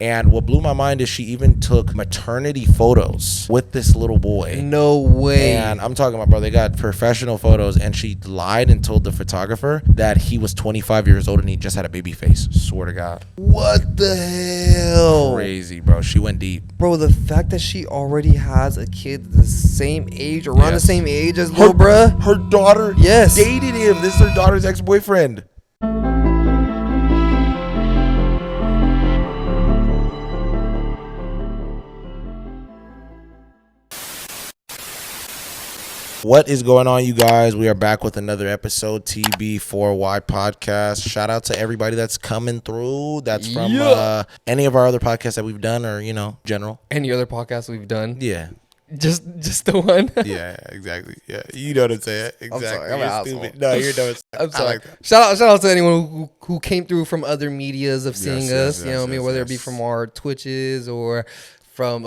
And what blew my mind is she even took maternity photos with this little boy. No way. And I'm talking about, bro, they got professional photos, and she lied and told the photographer that he was 25 years old and he just had a baby face. Swear to God. What the hell? Crazy, bro. She went deep. Bro, the fact that she already has a kid the same age, around the same age as Lil Bruh. Her daughter dated him. This is her daughter's ex-boyfriend. What is going on, you guys? We are back with another episode, TB4Y podcast. Shout out to everybody that's coming through. That's from any of our other podcasts that we've done, or, you know, general. Any other podcasts we've done? Yeah. Just the one? Yeah, exactly. Yeah, you know what I'm saying. Exactly. I'm sorry, I'm an asshole. No, you're doing. I'm sorry. I like that. Shout out to anyone who came through from other medias of seeing us. You know what I mean? Whether it be from our Twitches or from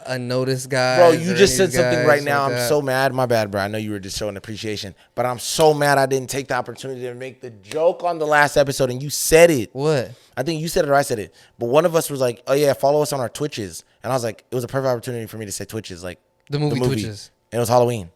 Unnoticed guys. Bro, you just said something right now. I'm so mad. My bad, bro. I know you were just showing appreciation, but I'm so mad I didn't take the opportunity to make the joke on the last episode, and you said it. What? I think you said it or I said it, but one of us was like, oh yeah, follow us on our Twitches. And I was like, it was a perfect opportunity for me to say Twitches, like the movie Twitches. And it was Halloween.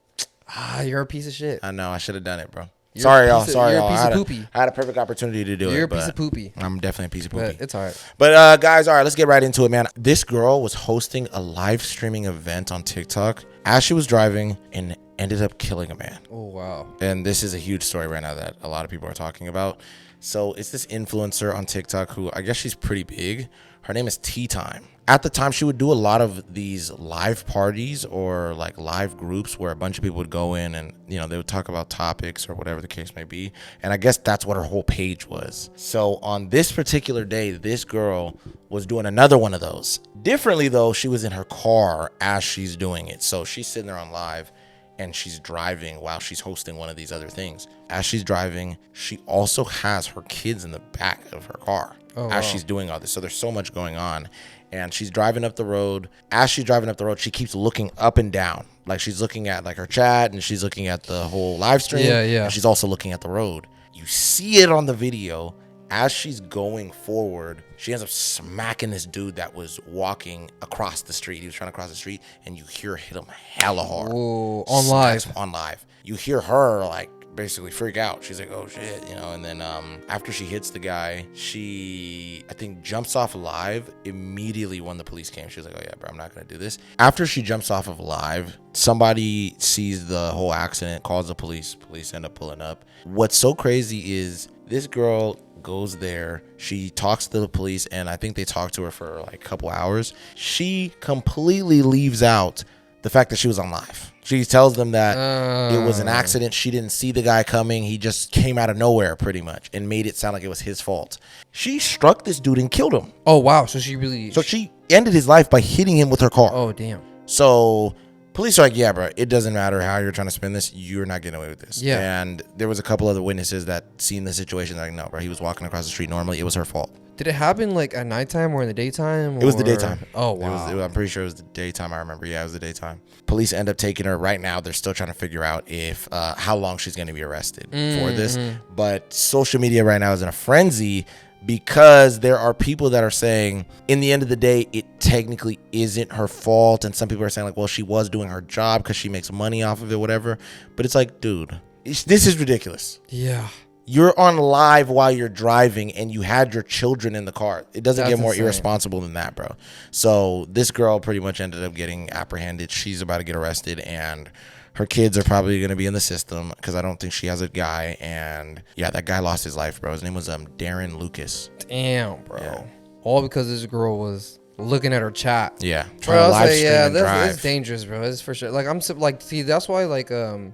You're a piece of shit. I know. I should have done it, bro. Sorry, y'all. You're a piece of poopy. I had a perfect opportunity to do it. You're a piece of poopy. I'm definitely a piece of poopy. But it's all right. But guys, all right, let's get right into it, man. This girl was hosting a live streaming event on TikTok as she was driving and ended up killing a man. Oh, wow. And this is a huge story right now that a lot of people are talking about. So it's this influencer on TikTok who I guess she's pretty big. Her name is Tea Time. At the time, she would do a lot of these live parties or like live groups where a bunch of people would go in and, you know, they would talk about topics or whatever the case may be. And I guess that's what her whole page was. So on this particular day, this girl was doing another one of those. Differently, though, she was in her car as she's doing it. So she's sitting there on live and she's driving while she's hosting one of these other things. As she's driving, she also has her kids in the back of her car as she's doing all this. So there's so much going on. And she's driving up the road. As she's driving up the road, she keeps looking up and down. Like she's looking at like her chat and she's looking at the whole live stream. Yeah. And she's also looking at the road. You see it on the video. As she's going forward, she ends up smacking this dude that was walking across the street. He was trying to cross the street, and you hear her hit him hella hard. Whoa, on live. On live. You hear her like basically freak out. She's like, oh shit, you know. And then after she hits the guy, she I think jumps off live immediately when the police came. She was like, oh yeah, bro, I'm not gonna do this. After she jumps off of live, somebody sees the whole accident, calls the police. Police end up pulling up. What's so crazy is this girl goes there, she talks to the police, and I think they talk to her for like a couple hours. She completely leaves out the fact that she was on live. She tells them that it was an accident. She didn't see the guy coming. He just came out of nowhere pretty much and made it sound like it was his fault. She struck this dude and killed him. Oh, wow. So she ended his life by hitting him with her car. Oh, damn. So police are like, yeah, bro, it doesn't matter how you're trying to spin this. You're not getting away with this. Yeah. And there was a couple other witnesses that seen the situation. Like, no, bro, he was walking across the street normally. It was her fault. Did it happen like at nighttime or in the daytime? It was the daytime. Oh, wow. I'm pretty sure it was the daytime. I remember. Yeah, it was the daytime. Police end up taking her. Right now, they're still trying to figure out if how long she's going to be arrested for this. But social media right now is in a frenzy because there are people that are saying in the end of the day, it technically isn't her fault. And some people are saying like, well, she was doing her job because she makes money off of it, whatever. But it's like, dude, this is ridiculous. Yeah. You're on live while you're driving and you had your children in the car. It doesn't get more irresponsible than that, bro. So this girl pretty much ended up getting apprehended. She's about to get arrested and her kids are probably going to be in the system because I don't think she has a guy. And yeah, that guy lost his life, bro. His name was Darren Lucas. Damn, bro. Yeah. All because this girl was looking at her chat. Yeah. Bro, that's dangerous, bro. It's for sure. Like see, that's why like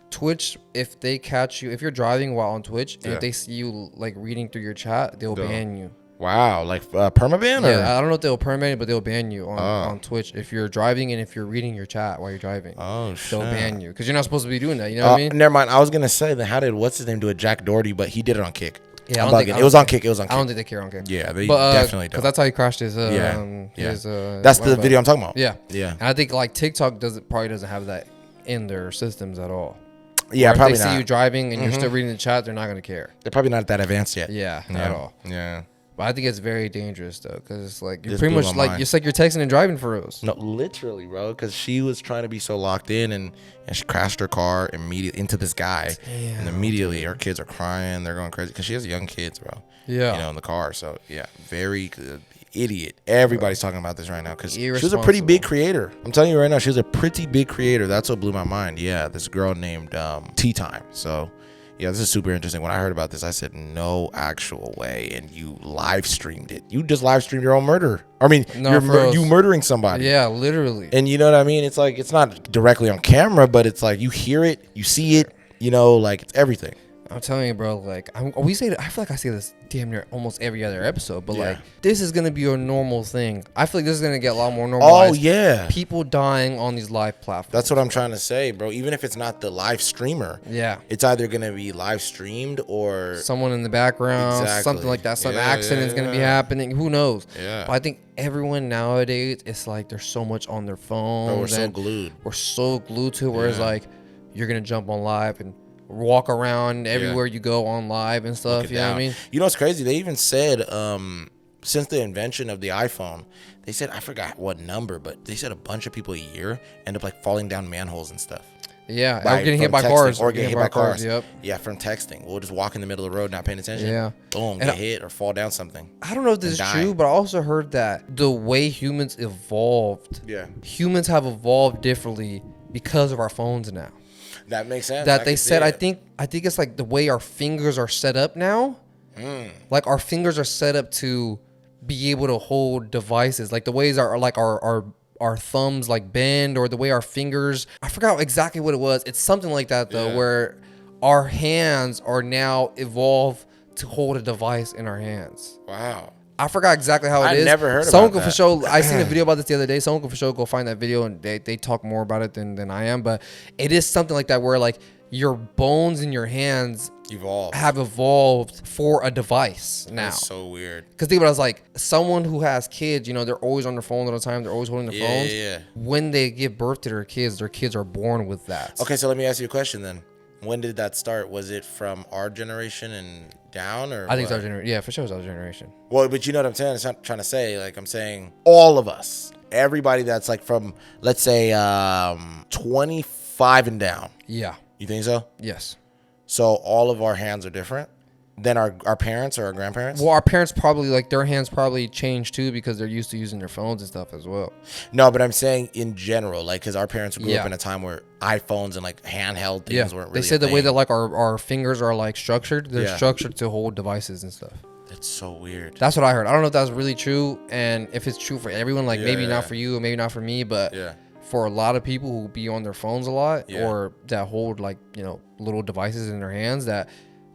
Twitch, if they catch you, if you're driving while on Twitch and if they see you like reading through your chat, they'll ban you. Wow, like permaban? Yeah, I don't know if they'll permaban, but they'll ban you on Twitch if you're driving and if you're reading your chat while you're driving. Oh shit. They'll ban you because you're not supposed to be doing that. You know what I mean? Never mind. I was gonna say then how did what's his name do it? Jack Doherty, but he did it on Kick. Yeah, it was on Kick. I don't think they care on Kick. Yeah, they definitely don't. Because that's how he crashed his. That's the video I'm talking about. Yeah. And I think like TikTok probably doesn't have that in their systems at all. Yeah, or probably if they not. see you driving and you're still reading the chat, they're not gonna care. They're probably not that advanced yet. Yeah, at all. Yeah. But I think it's very dangerous though, because it's like you're pretty much like it's like you're texting and driving for us. No, literally, bro. Because she was trying to be so locked in, and she crashed her car immediately into this guy, and immediately her kids are crying, they're going crazy because she has young kids, bro. Yeah, you know, in the car. So yeah, very good. Idiot. Everybody's talking about this right now because she was a pretty big creator. I'm telling you right now, she was a pretty big creator. That's what blew my mind. Yeah, this girl named Tea Time. So yeah, this is super interesting. When I heard about this, I said, no actual way. And you live streamed it. You just live streamed your own murder. I mean, you murdering somebody. Yeah, literally. And you know what I mean? It's like, it's not directly on camera, but it's like you hear it, you see it, you know, like it's everything. I'm telling you, bro, like I feel like I say this damn near almost every other episode, but like this is gonna be a normal thing. I feel like this is gonna get a lot more normalized. Oh yeah, people dying on these live platforms. That's what I'm trying to say, bro. Even if it's not the live streamer, it's either gonna be live streamed or someone in the background, something like that. Some accident is gonna be happening. Who knows? Yeah. But I think everyone nowadays, it's like they're so much on their phone. Bro, we're so glued. We're so glued to it. Whereas like you're gonna jump on live and walk around everywhere you go on live and stuff. You know what I mean? You know what's crazy? They even said since the invention of the iPhone, they said, I forgot what number, but they said a bunch of people a year end up like falling down manholes and stuff. Yeah, or getting hit by cars. Or getting hit by cars. Yep. Yeah, from texting. We'll just walk in the middle of the road not paying attention. Yeah. Boom, get hit or fall down something. I don't know if this is true, but I also heard that the way humans evolved, humans have evolved differently because of our phones now. That makes sense. That they said, I think it's like the way our fingers are set up now. Like our fingers are set up to be able to hold devices. Like the ways our thumbs like bend, or the way our fingers. I forgot exactly what it was. It's something like that though, where our hands are now evolved to hold a device in our hands. Wow. I forgot exactly how it is. I never heard Someone about that. Someone could for sure. I seen a video about this the other day. Someone could for sure go find that video, and they talk more about it than I am. But it is something like that where like your bones in your hands have evolved for a device now. That's so weird. Because think about it, it's like someone who has kids, you know, they're always on their phone all the time. They're always holding their phones. Yeah. When they give birth to their kids are born with that. Okay, so let me ask you a question then. When did that start? Was it from our generation and down, or I think it's our generation. Yeah, for sure, it's our generation. Well, but you know what I'm saying? I'm trying to say, like, I'm saying all of us, everybody that's like from, let's say, 25 and down. Yeah. You think so? Yes. So all of our hands are different than our parents or our grandparents? Well, our parents probably, like, their hands probably changed too because they're used to using their phones and stuff as well. No, but I'm saying in general, like, because our parents grew up in a time where iPhones and, like, handheld things weren't really They said the way that, like, our fingers are, like, structured, they're structured to hold devices and stuff. That's so weird. That's what I heard. I don't know if that's really true, and if it's true for everyone, like, maybe not for you, maybe not for me, but for a lot of people who be on their phones a lot or that hold, like, you know, little devices in their hands, that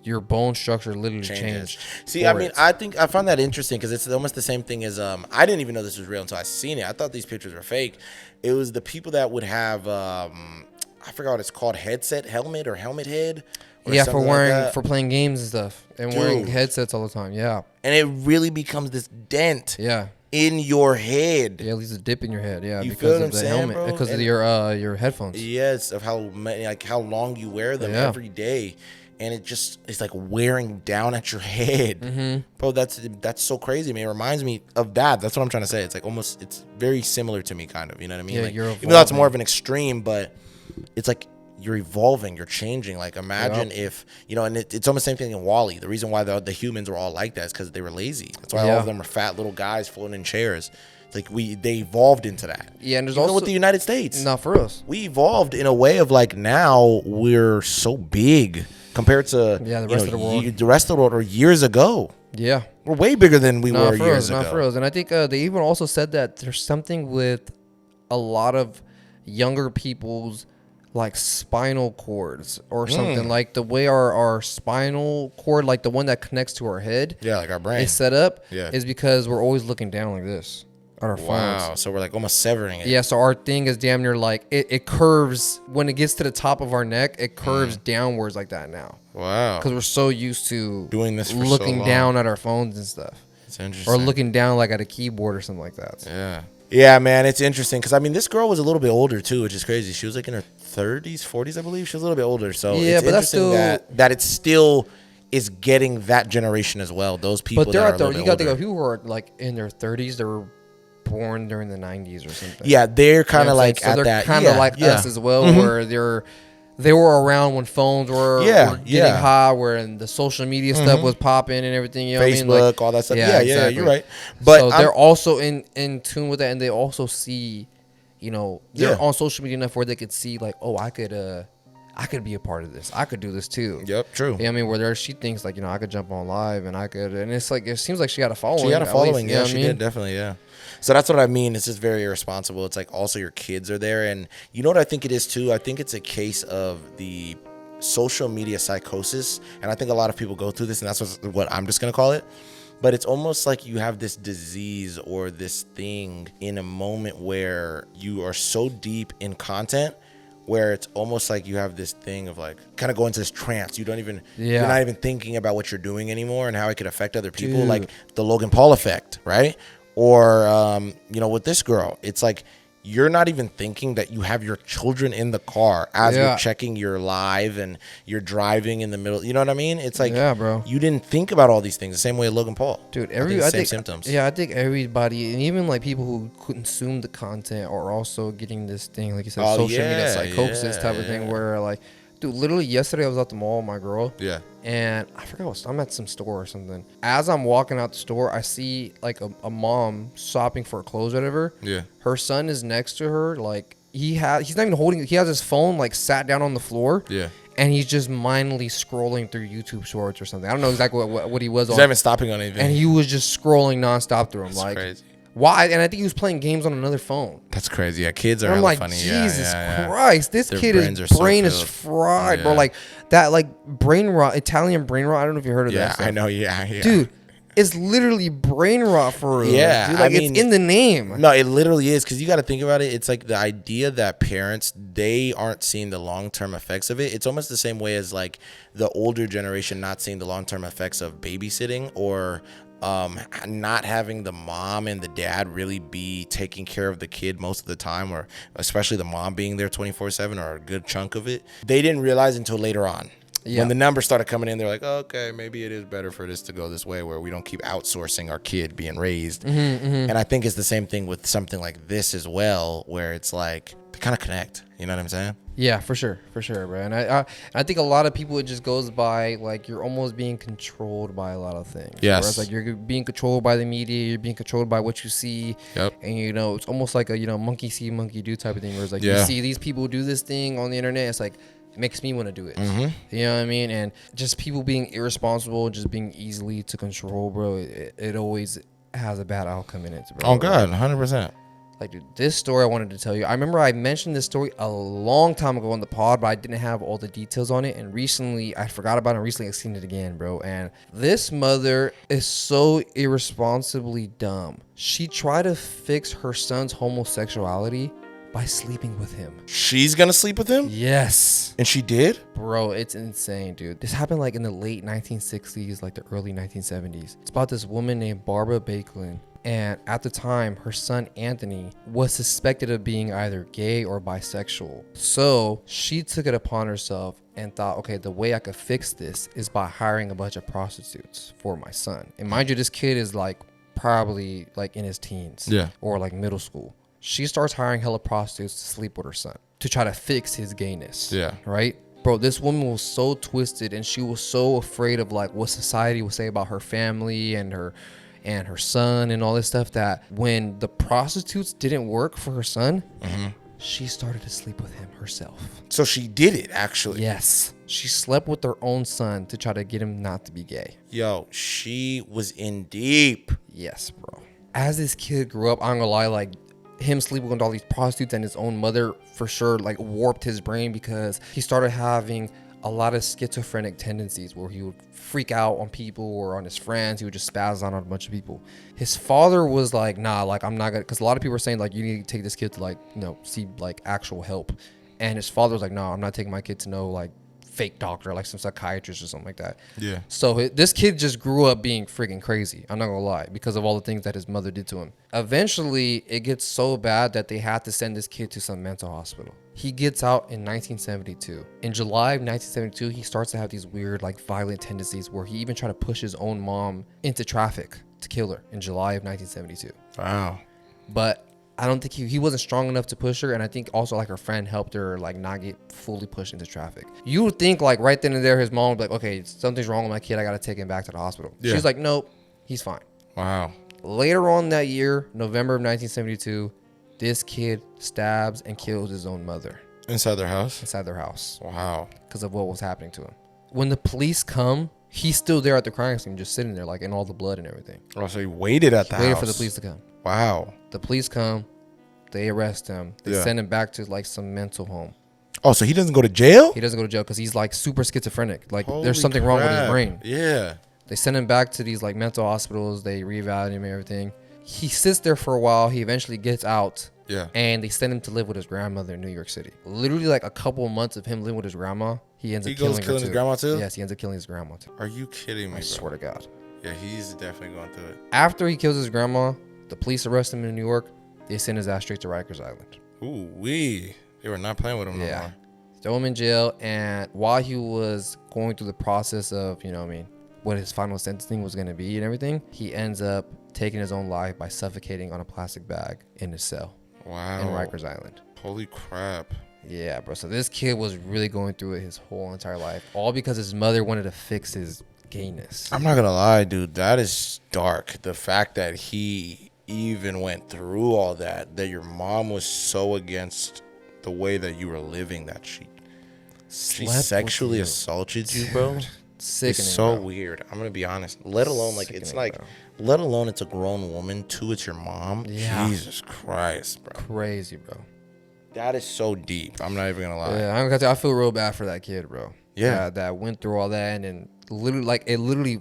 your bone structure literally changed. See, I mean, I think I found that interesting because it's almost the same thing as I didn't even know this was real until I seen it. I thought these pictures were fake. It was the people that would have I forgot what it's called, helmet or helmet head. Yeah, for wearing for playing games and stuff and wearing headsets all the time. Yeah, and it really becomes this dent. Yeah. In your head. Yeah, at least a dip in your head. Yeah, you because of the saying, helmet, bro? because of your headphones. Yes, of how many, like how long you wear them every day. And it's like wearing down at your head. Bro, that's so crazy. I mean, it reminds me of that. That's what I'm trying to say. It's like almost, it's very similar to me, kind of. You know what I mean? Yeah, like, you're evolving. Even though it's more of an extreme, but it's like you're evolving, you're changing. Like, imagine if, you know, and it's almost the same thing in WALL-E. The reason why the humans were all like that is because they were lazy. That's why all of them are fat little guys floating in chairs. It's like they evolved into that. Yeah, and there's even also with the United States. Not for us. We evolved in a way of like now we're so big compared to the rest of the world. The rest of the world or years ago. Yeah, we're way bigger than we were years ago. Not for us. And I think they even also said that there's something with a lot of younger people's like spinal cords or something, like the way our spinal cord, like the one that connects to our head, like our brain, is set up, is because we're always looking down like this on our phones. Wow, so we're like almost severing it. Yeah, so our thing is damn near like it curves when it gets to the top of our neck. It curves downwards like that now. Wow, because we're so used to doing this, for looking so long. down at our phones and stuff. It's interesting. Or looking down like at a keyboard or something like that. So. Yeah, man, it's interesting because I mean, this girl was a little bit older too, which is crazy. She was like in her 30s, 40s, I believe. She was a little bit older, so it's but that's interesting still that it's still is getting that generation as well. Those people But they're that are at the, a little you bit got to older. think of people who are like in their 30s. They were born during the 90s or something. Yeah, they're kind You of know what I'm like saying? So at they're that. kind of Yeah, like yeah. us as well, where they were around when phones were getting hot, where the social media stuff was popping and everything. You know Facebook, what I mean? Like, all that stuff. yeah, Yeah, exactly. you're right. But so they're also in tune with that, and they also see, you know, they're on social media enough where they could see like, oh, I could be a part of this. I could do this too. Yep, true. You know what I mean? Where she thinks like, you know, I could jump on live and and it's like, it seems like she got a following. She had a following. Least, Yeah, she did, definitely. Yeah. So that's what I mean. It's just very irresponsible. It's like also your kids are there. And you know what I think it is too? I think it's a case of the social media psychosis. And I think a lot of people go through this, and that's what I'm just going to call it. But it's almost like you have this disease or this thing in a moment where you are so deep in content where it's almost like you have this thing of like kind of go into this trance. You don't even, you're not even thinking about what you're doing anymore and how it could affect other people. Dude. Like the Logan Paul effect, right? Or, you know, with this girl, it's like you're not even thinking that you have your children in the car as you're checking your live and you're driving in the middle. You know what I mean? It's like, bro. You didn't think about all these things the same way Logan Paul. Dude, I think symptoms. Yeah, I think everybody, and even like people who consume the content are also getting this thing, like you said, social media psychosis type of thing, where like, dude, literally yesterday I was at the mall with my girl. Yeah. And I forgot I'm at some store or something. As I'm walking out the store, I see like a mom shopping for clothes or whatever. Yeah. Her son is next to her. Like he's not even holding. He has his phone like sat down on the floor. Yeah. And he's just mindlessly scrolling through YouTube Shorts or something. I don't know exactly what he was on. He's not even stopping on anything. And he was just scrolling nonstop through them. That's like crazy. Why? And I think he was playing games on another phone. That's crazy. Yeah, kids are And I'm hella like, funny. Jesus yeah. Christ, this Their kid brains his are so brain is filled. fried, bro. Like that, like brain rot, Italian brain rot. I don't know if you heard of that. Yeah, stuff. I know. Yeah. Dude, it's literally brain rot for real. Yeah, dude. Like I mean, it's in the name. No, it literally is, because you got to think about it. It's like the idea that parents, they aren't seeing the long-term effects of it. It's almost the same way as like the older generation not seeing the long-term effects of babysitting or not having the mom and the dad really be taking care of the kid most of the time, or especially the mom being there 24/7 or a good chunk of it. They didn't realize until later on. Yeah. When the numbers started coming in, they're like, okay, maybe it is better for this to go this way, where we don't keep outsourcing our kid being raised. And I think it's the same thing with something like this as well, where it's like they kind of connect. You know what I'm saying? Yeah, for sure, bro. And I think a lot of people, it just goes by like you're almost being controlled by a lot of things. Yes. Whereas like you're being controlled by the media, you're being controlled by what you see. Yep. And you know, it's almost like a monkey see, monkey do type of thing. Where it's like Yeah. you see these people do this thing on the internet, it's like it makes me want to do it. You know what I mean? And just people being irresponsible, just being easily to control, bro. It always has a bad outcome in it, bro. Oh God, 100%. Like, dude, this story I wanted to tell you. I remember I mentioned this story a long time ago on the pod, but I didn't have all the details on it. And recently, I forgot about it. And recently, I've seen it again, bro. And this mother is so irresponsibly dumb. She tried to fix her son's homosexuality by sleeping with him. She's gonna sleep with him? Yes. And she did? Bro, it's insane, dude. This happened like in the late 1960s, like the early 1970s. It's about this woman named Barbara Bakelin. And at the time, her son Anthony was suspected of being either gay or bisexual. So she took it upon herself and thought, okay, the way I could fix this is by hiring a bunch of prostitutes for my son. And mind you, this kid is like probably like in his teens, or like middle school. She starts hiring hella prostitutes to sleep with her son to try to fix his gayness. Yeah. Right? Bro, this woman was so twisted, and she was so afraid of like what society would say about her family and her son and all this stuff, that when the prostitutes didn't work for her son, she started to sleep with him herself. So she did it, actually. Yes. She slept with her own son to try to get him not to be gay. Yo, she was in deep. Yes, bro. As this kid grew up, I'm gonna lie, like him sleeping with all these prostitutes and his own mother for sure like warped his brain, because he started having a lot of schizophrenic tendencies where he would freak out on people or on his friends. He would just spaz on a bunch of people. His father was like, nah, like I'm not gonna, because a lot of people were saying like you need to take this kid to like, you know, see like actual help. And his father was like, no, I'm not taking my kid to no like fake doctor, like some psychiatrist or something like that. Yeah. So this kid just grew up being freaking crazy. I'm not gonna lie, because of all the things that his mother did to him. Eventually, it gets so bad that they had to send this kid to some mental hospital. He gets out in 1972. In July of 1972, he starts to have these weird, like, violent tendencies where he even tried to push his own mom into traffic to kill her in July of 1972. Wow. But I don't think he wasn't strong enough to push her, and I think also, like, her friend helped her, like, not get fully pushed into traffic. You would think, like, right then and there, his mom would be like, okay, something's wrong with my kid. I got to take him back to the hospital. Yeah. She's like, nope, he's fine. Wow. Later on that year, November of 1972, this kid stabs and kills his own mother. Inside their house? Inside their house. Wow. Because of what was happening to him. When the police come, he's still there at the crime scene, just sitting there, like, in all the blood and everything. Oh, so he waited at the house. Waited for the police to come. Wow. The police come. They arrest him. They send him back to, like, some mental home. Oh, so he doesn't go to jail? He doesn't go to jail because he's, like, super schizophrenic. Like, Holy there's something wrong with his crap. brain. Yeah. They send him back to these, like, mental hospitals. They reevaluate him and everything. He sits there for a while. He eventually gets out. Yeah. And they send him to live with his grandmother in New York City. Literally, like, a couple of months of him living with his grandma, he ends up killing her killing his grandma too? Yes, he ends up killing his grandma too. Are you kidding me, I bro? swear to God. Yeah, he's definitely going through it. After he kills his grandma, the police arrest him in New York. They send his ass straight to Rikers Island. Ooh, they were not playing with him no more. Throw him in jail, and while he was going through the process of, you know what I mean, what his final sentencing was going to be and everything, he ends up taking his own life by suffocating on a plastic bag in his cell. Wow. In Rikers Island. Holy crap. Yeah, bro. So this kid was really going through it his whole entire life, all because his mother wanted to fix his gayness. I'm not going to lie, dude. That is dark. The fact that he even went through all that your mom was so against the way that you were living, that she sexually assaulted you, bro. Sickening, it's so bro. weird. I'm gonna be honest. Let alone like it's Sickening, like, bro. let alone it's a grown woman too. It's your mom. Yeah. Jesus Christ, bro. Crazy, bro. That is so deep. I'm not even gonna lie. Yeah, I'm gonna tell you, I feel real bad for that kid, bro. Yeah. That went through all that and then literally, like, it literally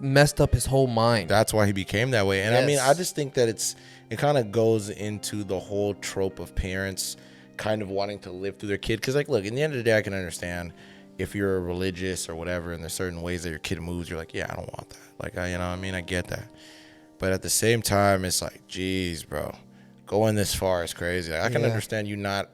messed up his whole mind. That's why he became that way. And I mean, Yes. I just think that it kind of goes into the whole trope of parents kind of wanting to live through their kid. Because, like, look, in the end of the day, I can understand if you're religious or whatever, and there's certain ways that your kid moves, you're like, yeah, I don't want that. Like, you know what I mean? I get that. But at the same time, it's like, geez, bro, going this far is crazy. Like, I can understand you not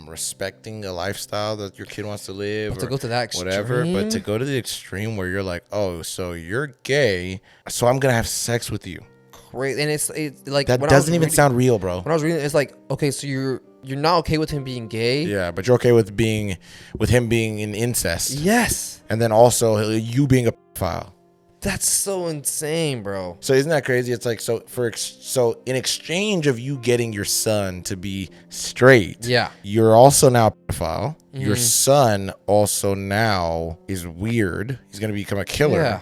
respecting a lifestyle that your kid wants to live, But to go to that extreme, whatever. But to go to the extreme where you're like, oh, so you're gay, so I'm gonna have sex with you. crazy. And it's like That when I was doesn't even reading- sound real, bro. When I was reading, it's like, okay, so you're not okay with him being gay. Yeah, but you're okay with him being in incest, Yes. and then also you being a pedophile. That's so insane, bro. So isn't that crazy? It's like, so in exchange of you getting your son to be straight, Yeah. you're also now a pedophile. Your son also now is weird. He's gonna become a killer. Yeah.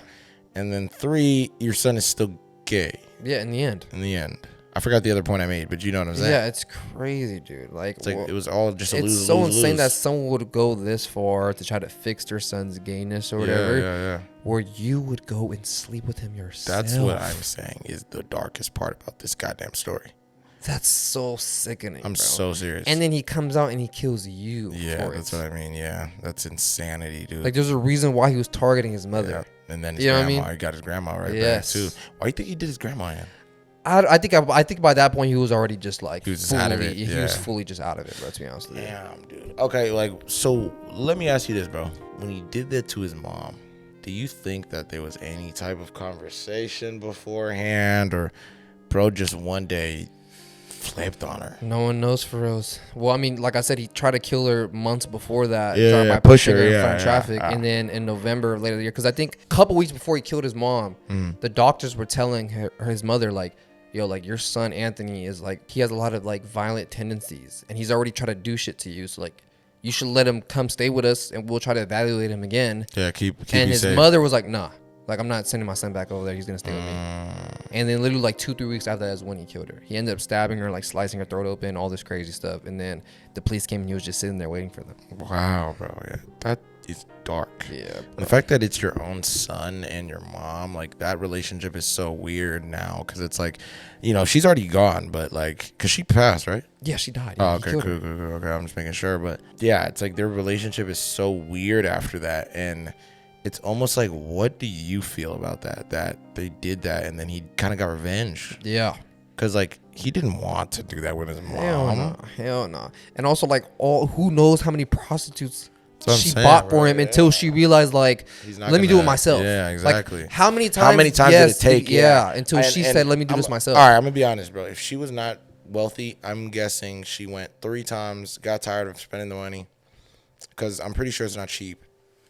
And then 3, your son is still gay Yeah, in the end. in the end. I forgot the other point I made, but you know what I'm saying. Yeah, it's crazy, dude. Like, It's like it was all just a it's lose, so lose, insane lose. that someone would go this far to try to fix their son's gayness or whatever. Yeah. Where you would go and sleep with him yourself. That's what I'm saying is the darkest part about this goddamn story. That's so sickening. I'm bro. so serious. And then he comes out and he kills you. Yeah, for that's it. what I mean. Yeah, that's insanity, dude. Like, there's a reason why he was targeting his mother. Yeah. And then his You know what I grandma, mean? he got his grandma right Yes. back too. Why do you think he did his grandma in? I think by that point he was already just like He was just out of it, He was yeah. fully just out of it. Let's be honest with you. Damn, dude. Okay, like, so let me ask you this, bro. When he did that to his mom, do you think that there was any type of conversation beforehand, or bro just one day flipped on her? No one knows for Rose. Well, I mean, like I said, he tried to kill her months before that. Yeah, by yeah, pushing push her, in yeah, front of yeah, traffic. yeah. And then in November of later the year, because I think a couple weeks before he killed his mom, the doctors were telling his mother, like, yo, like, your son Anthony is like, he has a lot of like violent tendencies, and he's already tried to do shit to you. So like, you should let him come stay with us, and we'll try to evaluate him again. Yeah, keep And you his safe. mother was like, nah, like, I'm not sending my son back over there. He's gonna stay with me. And then literally like 2-3 weeks after that is when he killed her. He ended up stabbing her, like slicing her throat open, all this crazy stuff. And then the police came and he was just sitting there waiting for them. Wow, bro. Yeah, that is dark. Yeah. The fact that it's your own son and your mom, like, that relationship is so weird now, because it's like, you know, she's already gone, but like, because she passed, right? Yeah, she died. Oh, Yeah, he okay, killed cool, her. cool. Okay, I'm just making sure. But yeah, it's like their relationship is so weird after that. And it's almost like, what do you feel about that? That they did that and then he kind of got revenge. Yeah. Because, like, he didn't want to do that with his mom. Hell no. And also, like, who knows how many prostitutes she saying, bought bro. for him until she realized, like, He's not let me do it gonna- myself. Yeah, exactly. Like, how many times did it take? until And- she and said, let me do this myself. All right, I'm going to be honest, bro. If she was not wealthy, I'm guessing she went 3 times, got tired of spending the money. Because I'm pretty sure it's not cheap.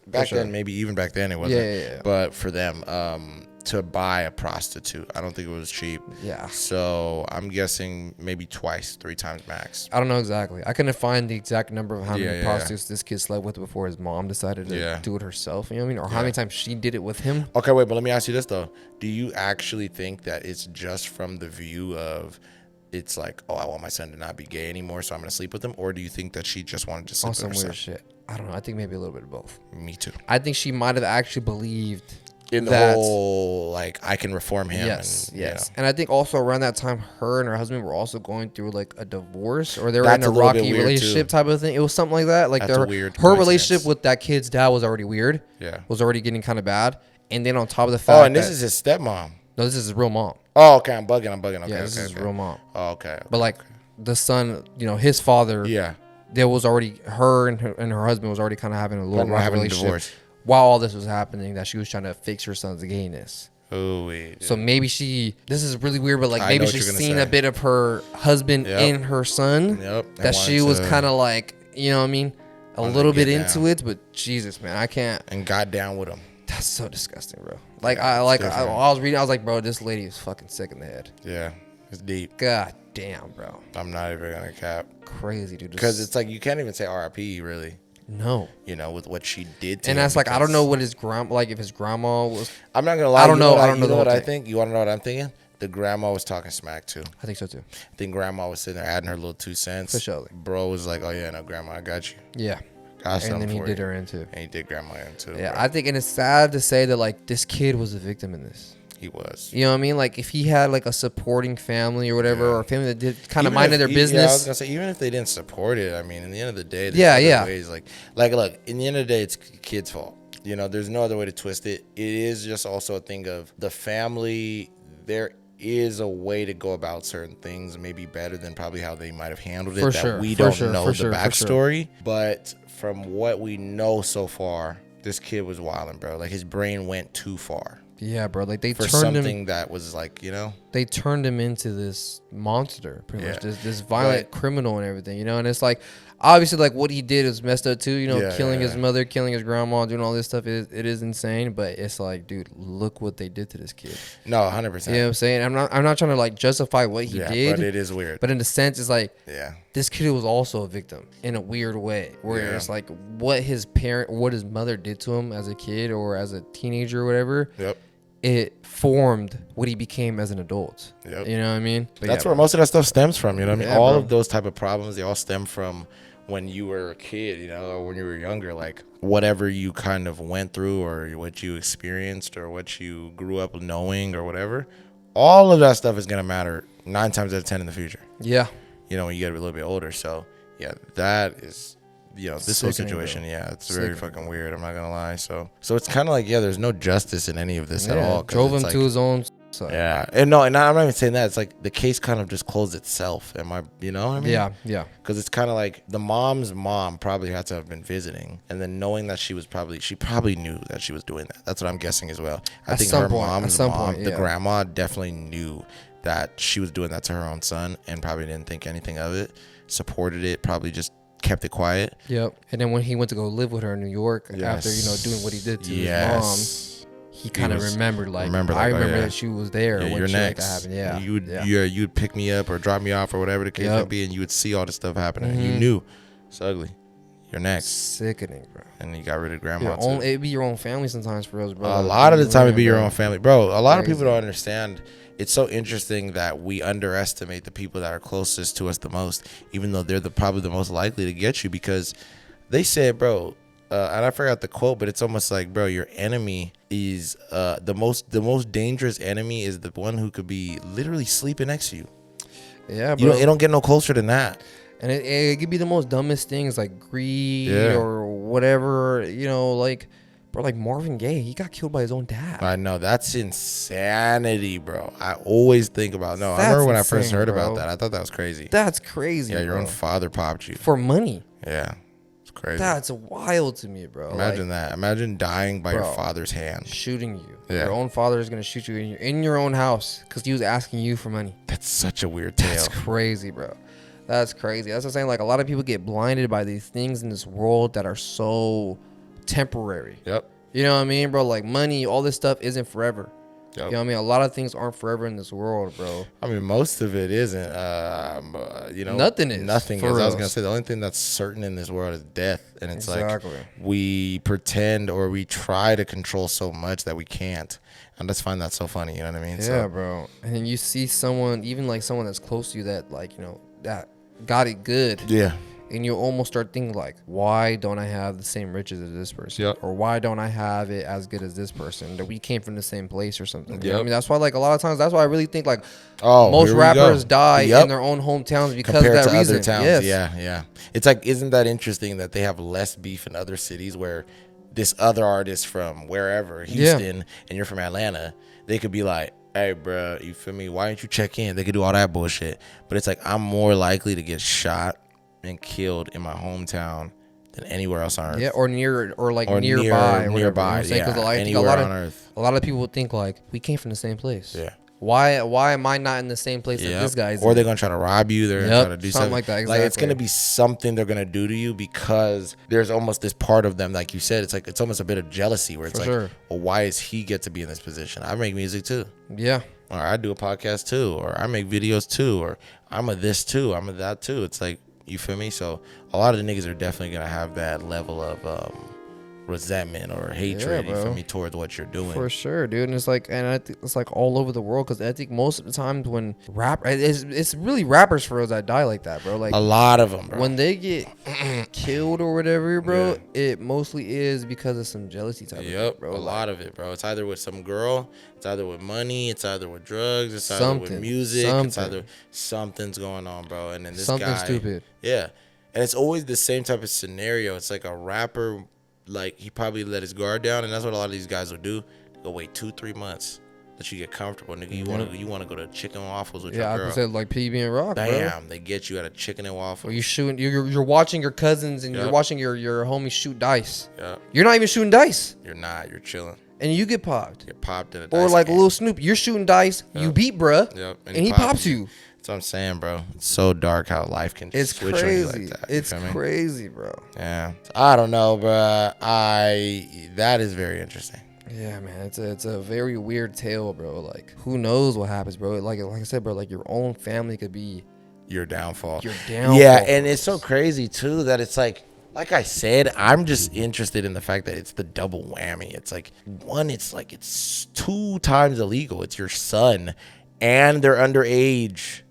Back then, maybe even back then it wasn't. Yeah. But for them, to buy a prostitute, I don't think it was cheap. Yeah. So I'm guessing maybe 3 times max. I don't know exactly. I couldn't find the exact number of how many Yeah. prostitutes this kid slept with before his mom decided to do it herself. You know what I mean? Or how many times she did it with him. Okay, wait, but let me ask you this, though. Do you actually think that it's just from the view of it's like, oh, I want my son to not be gay anymore, so I'm going to sleep with him? Or do you think that she just wanted to sleep On with some her son? weird shit. I don't know. I think maybe a little bit of both. Me too. I think she might have actually believed In the that, whole, like, I can reform him. Yes. And, you know. And I think also around that time, her and her husband were also going through like a divorce, or they were That's in a a little bit rocky weird, relationship too. type of thing. It was something like that. Like That's a weird her coincidence. relationship with that kid's dad was already weird. Yeah. Was already getting kind of bad. And then on top of the fact Oh, and this that- is his stepmom. no, this is his real mom. Oh, okay. I'm bugging. Okay, Yeah, this is his real mom. Oh, okay. But like the son, you know, his father. Yeah. There was already her and her husband was already kind of having a little rocky having a relationship divorce. while all this was happening. That she was trying to fix her son's gayness. Oh, wait. So maybe this is really weird, but like I know maybe what she's you're gonna seen say. a bit of her husband Yep. in her son. Yep. And That she wanted was to- kind of like, you know what I mean? A wanted to little bit get into down. it, but Jesus, man, I can't. And got down with him. That's so disgusting, bro. Like, Yeah, I it's different. was reading, I was like, bro, this lady is fucking sick in the head. Yeah. It's deep. God damn, bro. I'm not even going to cap. Crazy, dude. Because it's like, you can't even say RIP, really. No. You know, with what she did to And him, that's like, I don't because- know what his grandma, like if his grandma was, I'm not going to lie. I don't know. I don't You know know the what whole I thing. think? You want to know what I'm thinking? The grandma was talking smack, too. I think so too. I think grandma was sitting there adding her little 2 cents. For sure. Bro was like, oh, yeah, no, grandma, I got you. Yeah. Got And something then he for did you. her in too. And he did grandma in, too. Yeah, bro. I think, and it's sad to say that like this kid was a victim in this. He was. You know what I mean? Like if he had like a supporting family or whatever, Yeah. or a family that did kind of Even minded if- their Yeah, I was business. gonna say, even if they didn't support it, I mean, in the end of the day, there's Yeah, other yeah. ways. Like, look, in the end of the day, it's kid's fault. You know, there's no other way to twist it. It is just also a thing of the family. There is a way to go about certain things, maybe better than probably how they might have handled it. For that sure, we for don't sure, know for the sure, for sure. backstory. But from what we know so far, this kid was wilding, bro. Like his brain went too far Yeah, bro. Like they for turned something him. that was like, you know. They turned him into this monster, pretty much. Yeah. This violent criminal and everything, you know. And it's like, obviously, like what he did is messed up too. You know, Yeah, killing yeah, his yeah. mother, killing his grandma, doing all this stuff. It is insane. But it's like, dude, look what they did to this kid. No, 100%. You know what I'm saying? I'm not trying to like justify what he Yeah, did. but it is weird. But in a sense, it's like Yeah. this kid was also a victim in a weird way, where Yeah. it's like what his mother did to him as a kid or as a teenager or whatever. Yep. It formed what he became as an adult. Yep. You know what I mean? But That's yeah, where most of that stuff stems from. You know what I mean? Yeah, All bro. of those type of problems, they all stem from when you were a kid, you know, or when you were younger. Like whatever you kind of went through or what you experienced or what you grew up knowing or whatever, all of that stuff is going to matter 9 times out of 10 in the future, yeah. you know, when you get a little bit older. So, yeah, that is... You know, this whole Sickening, situation, bro. yeah, it's very Sickening. fucking weird. I'm not gonna lie. So it's kind of like, yeah, there's no justice in any of this at Yeah, all. 'cause drove it's him like, to his own side. yeah, and no, and I'm not even saying that. It's like the case kind of just closed itself. You know what I mean? Yeah, yeah. Because it's kind of like the mom's mom probably had to have been visiting, and then knowing that she probably knew that she was doing that. That's what I'm guessing as well. I At think some her point, at mom's some mom, point, the yeah. grandma, definitely knew that she was doing that to her own son, and probably didn't think anything of it. Supported it, probably just kept it quiet. Yep. And then when he went to go live with her in New York after, you know, doing what he did to his mom, he kind of remembered, like, I remember that she was there when you're shit like next. that happened. Yeah. You'd pick me up or drop me off or whatever the case Yep. might be, and you would see all this stuff happening. And you Mhm. knew it's ugly. You're next, Sickening, bro. and you got rid of grandma too. It'd be your own family sometimes for us, bro. A lot of the time, it'd be your bro. own family, bro. A lot of people Crazy. don't understand. It's so interesting that we underestimate the people that are closest to us the most, even though they're probably the most likely to get you. Because they said, bro, and I forgot the quote, but it's almost like, bro, your enemy is the most dangerous enemy is the one who could be literally sleeping next to you. Yeah, bro. It don't get no closer than that. And it could be the most dumbest things like greed Yeah. or whatever, you know, like Bro, like Marvin Gaye, he got killed by his own dad. I know, that's insanity, bro. I always think about. No, I That's remember when I first insane, heard bro. about that. I thought that was crazy. That's crazy. Yeah, your bro. own father popped you. For money. Yeah, it's crazy. That's wild to me, bro. Imagine that. Imagine dying by your bro, father's hand. shooting you. Yeah. Your own father is gonna shoot you in your own house because he was asking you for money. That's such a weird tale. That's crazy, bro. That's crazy. That's what I'm saying. Like, a lot of people get blinded by these things in this world that are so temporary. Yep. You know what I mean, bro? Like, money, all this stuff isn't forever. Yep. You know what I mean? A lot of things aren't forever in this world, bro. I mean, most of it isn't. You know, Nothing is. Nothing is. For I was reals. gonna say the only thing that's certain in this world is death, and it's Exactly. like we pretend or we try to control so much that we can't. And I just find that so funny. You know what I mean? Yeah, bro. And then you see someone, even like someone that's close to you that, like, you know, that got it good. Yeah. And you almost start thinking like, why don't I have the same riches as this person? Yep. Or why don't I have it as good as this person? That we came from the same place or something. You know what I Yep. mean? That's why, like, a lot of times, that's why I really think like here most we rappers go. die Yep. in their own hometowns because Compared of that to reason. other towns. Yes. Yeah. It's like, isn't that interesting that they have less beef in other cities where this other artist from wherever, Houston, and you're from Atlanta, they could be like, hey, bro, you feel me? Why didn't you check in? They could do all that bullshit. But it's like, I'm more likely to get shot and killed in my hometown than anywhere else on earth. Yeah, or near, or like Or nearby, near- or whatever, nearby, you know what I'm saying? 'Cause yeah, I think anywhere on earth. a lot of people think like, we came from the same place. Yeah. Why am I not in the same place as Yep. this guy's? Or in? they're gonna try to rob you. They're gonna Yep, try to do something something like that, Like it's exactly. gonna be something they're gonna do to you because there's almost this part of them, like you said, it's like it's almost a bit of jealousy where it's For like, sure. well, why does he get to be in this position? I make music too, Yeah. or I do a podcast too, or I make videos too, or I'm a this too, I'm a that too. It's like, you feel me? So a lot of the niggas are definitely gonna have that level of resentment or hatred, you bro. feel me, towards what you're doing. For sure, dude. And it's like, and I think it's like all over the world because I think most of the times when it's really rappers for us that die like that, bro. Like A lot of them, bro. when they get killed or whatever, bro, it mostly is because of some jealousy type of Yep, shit, bro. a Like, lot of it, bro. It's either with some girl, it's either with money, it's either with drugs, it's either with Something, music, it's something. either something's going on, bro. And then this Something guy, stupid. yeah, and it's always the same type of scenario. It's like a rapper, like he probably let his guard down, and that's what a lot of these guys will do. Go wait 2-3 months, let you get comfortable, nigga. You wanna go to chicken and waffles with Yeah, I your girl? could say like PB and Rock, bro. Bam, they get you at a chicken and Or waffles. you shooting, you're watching your cousins and you're Yep. watching your homies shoot dice. Yeah, You're not even shooting dice, you're not. You're chilling. and you get popped. Get popped in a Or dice like game. Lil Snoop, you're shooting dice, you beat bruh, Yep, and he pops you. That's what I'm saying, bro. It's so dark how life can It's switch on you crazy. like that. You It's feel me? crazy, bro. Yeah. I don't know, bro. That is very interesting. Yeah, man, it's a very weird tale, bro. Like, who knows what happens, bro? Like I said, bro, like your own family could be Your downfall. your downfall. Yeah, and it's so crazy too that it's like I said, I'm just interested in the fact that it's the double whammy. It's like one, it's 2 times illegal. It's your son, and they're underage.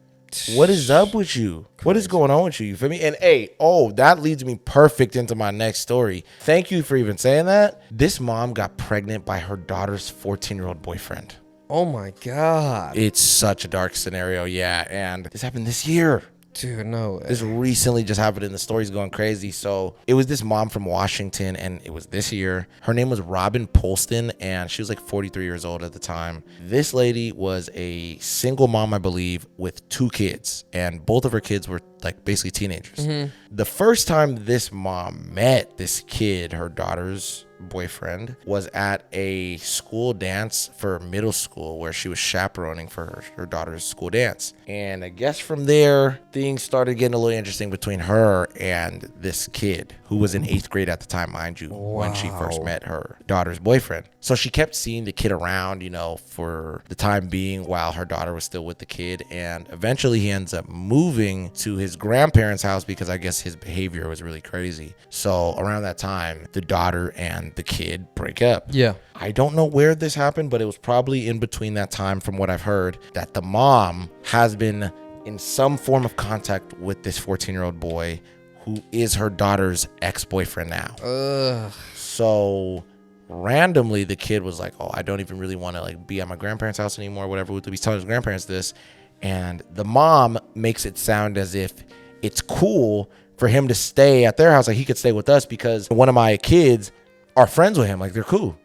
What is up with you? What is going on with you? You feel me? And hey, that leads me perfect into my next story. Thank you for even saying that. This mom got pregnant by her daughter's 14-year-old boyfriend. Oh my god, It's such a dark scenario, yeah. And this happened this year. dude, no. This recently just happened and the story's going crazy. So it was this mom from Washington and it was this year. Her name was Robin Polston and she was like 43 years old at the time. This lady was a single mom, I believe, with 2 kids, and both of her kids were like basically teenagers. The first time this mom met this kid, her daughter's boyfriend, was at a school dance for middle school where she was chaperoning for her daughter's school dance. And I guess from there, things started getting a little interesting between her and this kid who was in 8th grade at the time, mind you, when she first met her daughter's boyfriend. So she kept seeing the kid around, you know, for the time being while her daughter was still with the kid. And eventually he ends up moving to his grandparents' house because I guess his behavior was really crazy. So around that time, the daughter and the kid break up. Yeah. I don't know where this happened, but it was probably in between that time, from what I've heard, that the mom has been in some form of contact with this 14-year-old boy who is her daughter's ex-boyfriend now. Ugh. So randomly the kid was like, I don't even really want to like be at my grandparents' house anymore, whatever. He's telling his grandparents this, and the mom makes it sound as if it's cool for him to stay at their house, like he could stay with us because one of my kids are friends with him. Like, they're cool.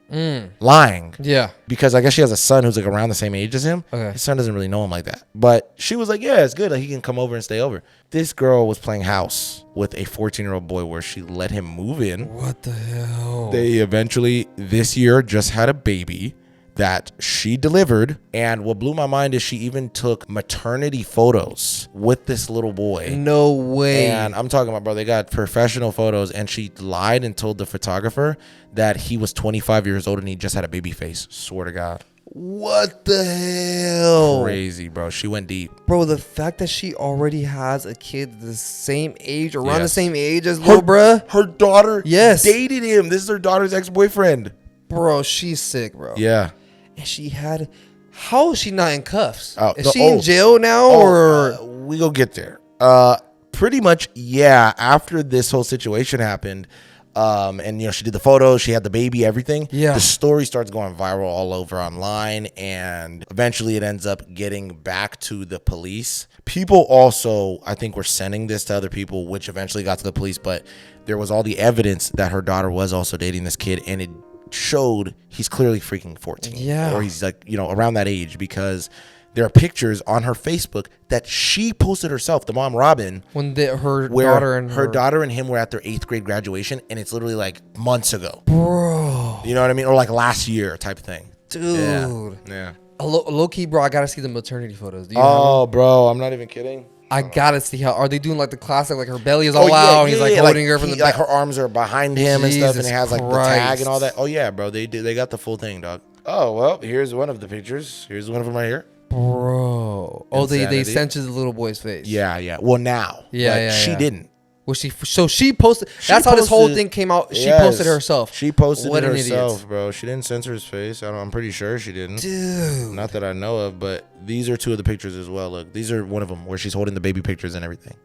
Lying. Yeah. Because I guess she has a son who's like around the same age as him. Okay. His son doesn't really know him like that. But she was like, yeah, it's good. Like, he can come over and stay over. This girl was playing house with a 14-year-old boy where she let him move in. What the hell? They eventually, this year, just had a baby that she delivered. And what blew my mind is she even took maternity photos with this little boy. No way. And I'm talking about, bro, they got professional photos, and she lied and told the photographer that he was 25 years old and he just had a baby face. Swear to God. What the hell? Crazy, bro. She went deep. Bro, the fact that she already has a kid the same age, around the Yes. same age as Lil Bruh. Her daughter Yes. dated him. This is her daughter's ex-boyfriend. Bro, she's sick, bro. Yeah. And she had... How is she not in cuffs? Oh, Is she in jail now, or... we go get there. Pretty much, yeah. After this whole situation happened, and she did the photos, she had the baby, everything. Yeah. The story starts going viral all over online, and eventually it ends up getting back to the police. People also, I think, were sending this to other people, which eventually got to the police. But there was all the evidence that her daughter was also dating this kid, and it showed he's clearly freaking 14. Yeah. Or he's like, around that age, because there are pictures on her Facebook that she posted herself, the mom, Robin, when where her daughter and him were at their 8th grade graduation, and it's literally like months ago. Bro. You know what I mean? Or like last year type of thing. Dude. Yeah. Low key, bro, I gotta see the maternity photos. Do you Oh, bro, I'm not even kidding. I gotta see how... Are they doing like the classic, like her belly is all out, and he's like holding her from the like back? her arms are behind him and stuff, and it has like the tag Christ. and all that. Oh, yeah, bro, they got the full thing, dog. Oh, well, here's one of the pictures. Here's one of them right here. Bro. Oh, they Insanity. censored the little boy's face. Yeah. Well, now. Yeah, But yeah, she yeah. didn't. Was she? So she posted. That's how this whole posted- thing came out. She Yes. posted herself. She posted What it an herself, idiot. bro. She didn't censor his face. I'm pretty sure she didn't. Dude. Not that I know of, but these are two of the pictures as well. Look, these are one of them where she's holding the baby pictures and everything.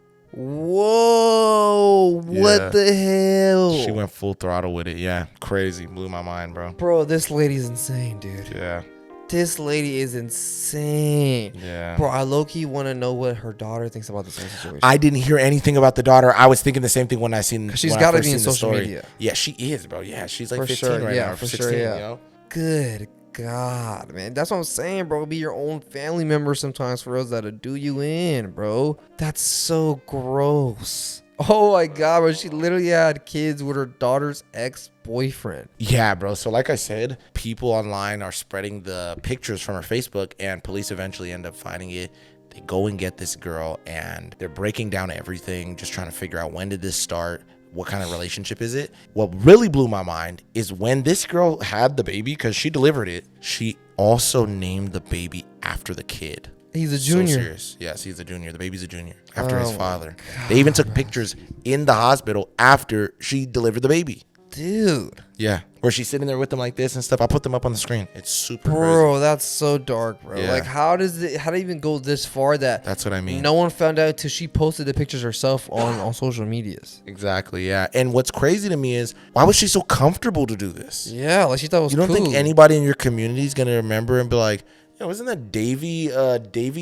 Whoa. Yeah. What the hell? She went full throttle with it. Yeah, crazy. Blew my mind, bro. Bro, this lady's insane, dude. Yeah. This lady is insane. Yeah. Bro, I low-key want to know what her daughter thinks about this whole situation. I didn't hear anything about the daughter. I was thinking the same thing when I seen. 'Cause she's when I gotta first be in seen the social story. media. Yeah, she is, bro. Yeah, she's like For 15 sure, right yeah, now. for 16, sure, yeah. you know? Good God, man. That's what I'm saying, bro. Be your own family member sometimes for us that'll do you in, bro. That's so gross. Oh my God, bro. She literally had kids with her daughter's ex-boyfriend. Yeah, bro. So like I said, people online are spreading the pictures from her Facebook, and police eventually end up finding it. They go and get this girl, and they're breaking down everything, just trying to figure out, when did this start? What kind of relationship is it? What really blew my mind is when this girl had the baby, because she delivered it, she also named the baby after the kid. He's a So junior. serious. Yes, he's a junior. The baby's a junior after his Oh my father. They even took pictures in the hospital after she delivered the baby. Dude. Yeah, where she's sitting there with them like this and stuff. I'll put them up on the screen. It's super Bro, crazy. that's so dark, bro. Yeah. Like, how did it even go this far that That's what I mean. no one found out till she posted the pictures herself on social medias? Exactly, yeah. And what's crazy to me is, why was she so comfortable to do this? Yeah, like she thought it was You don't cool. think anybody in your community is going to remember and be like, wasn't that Davy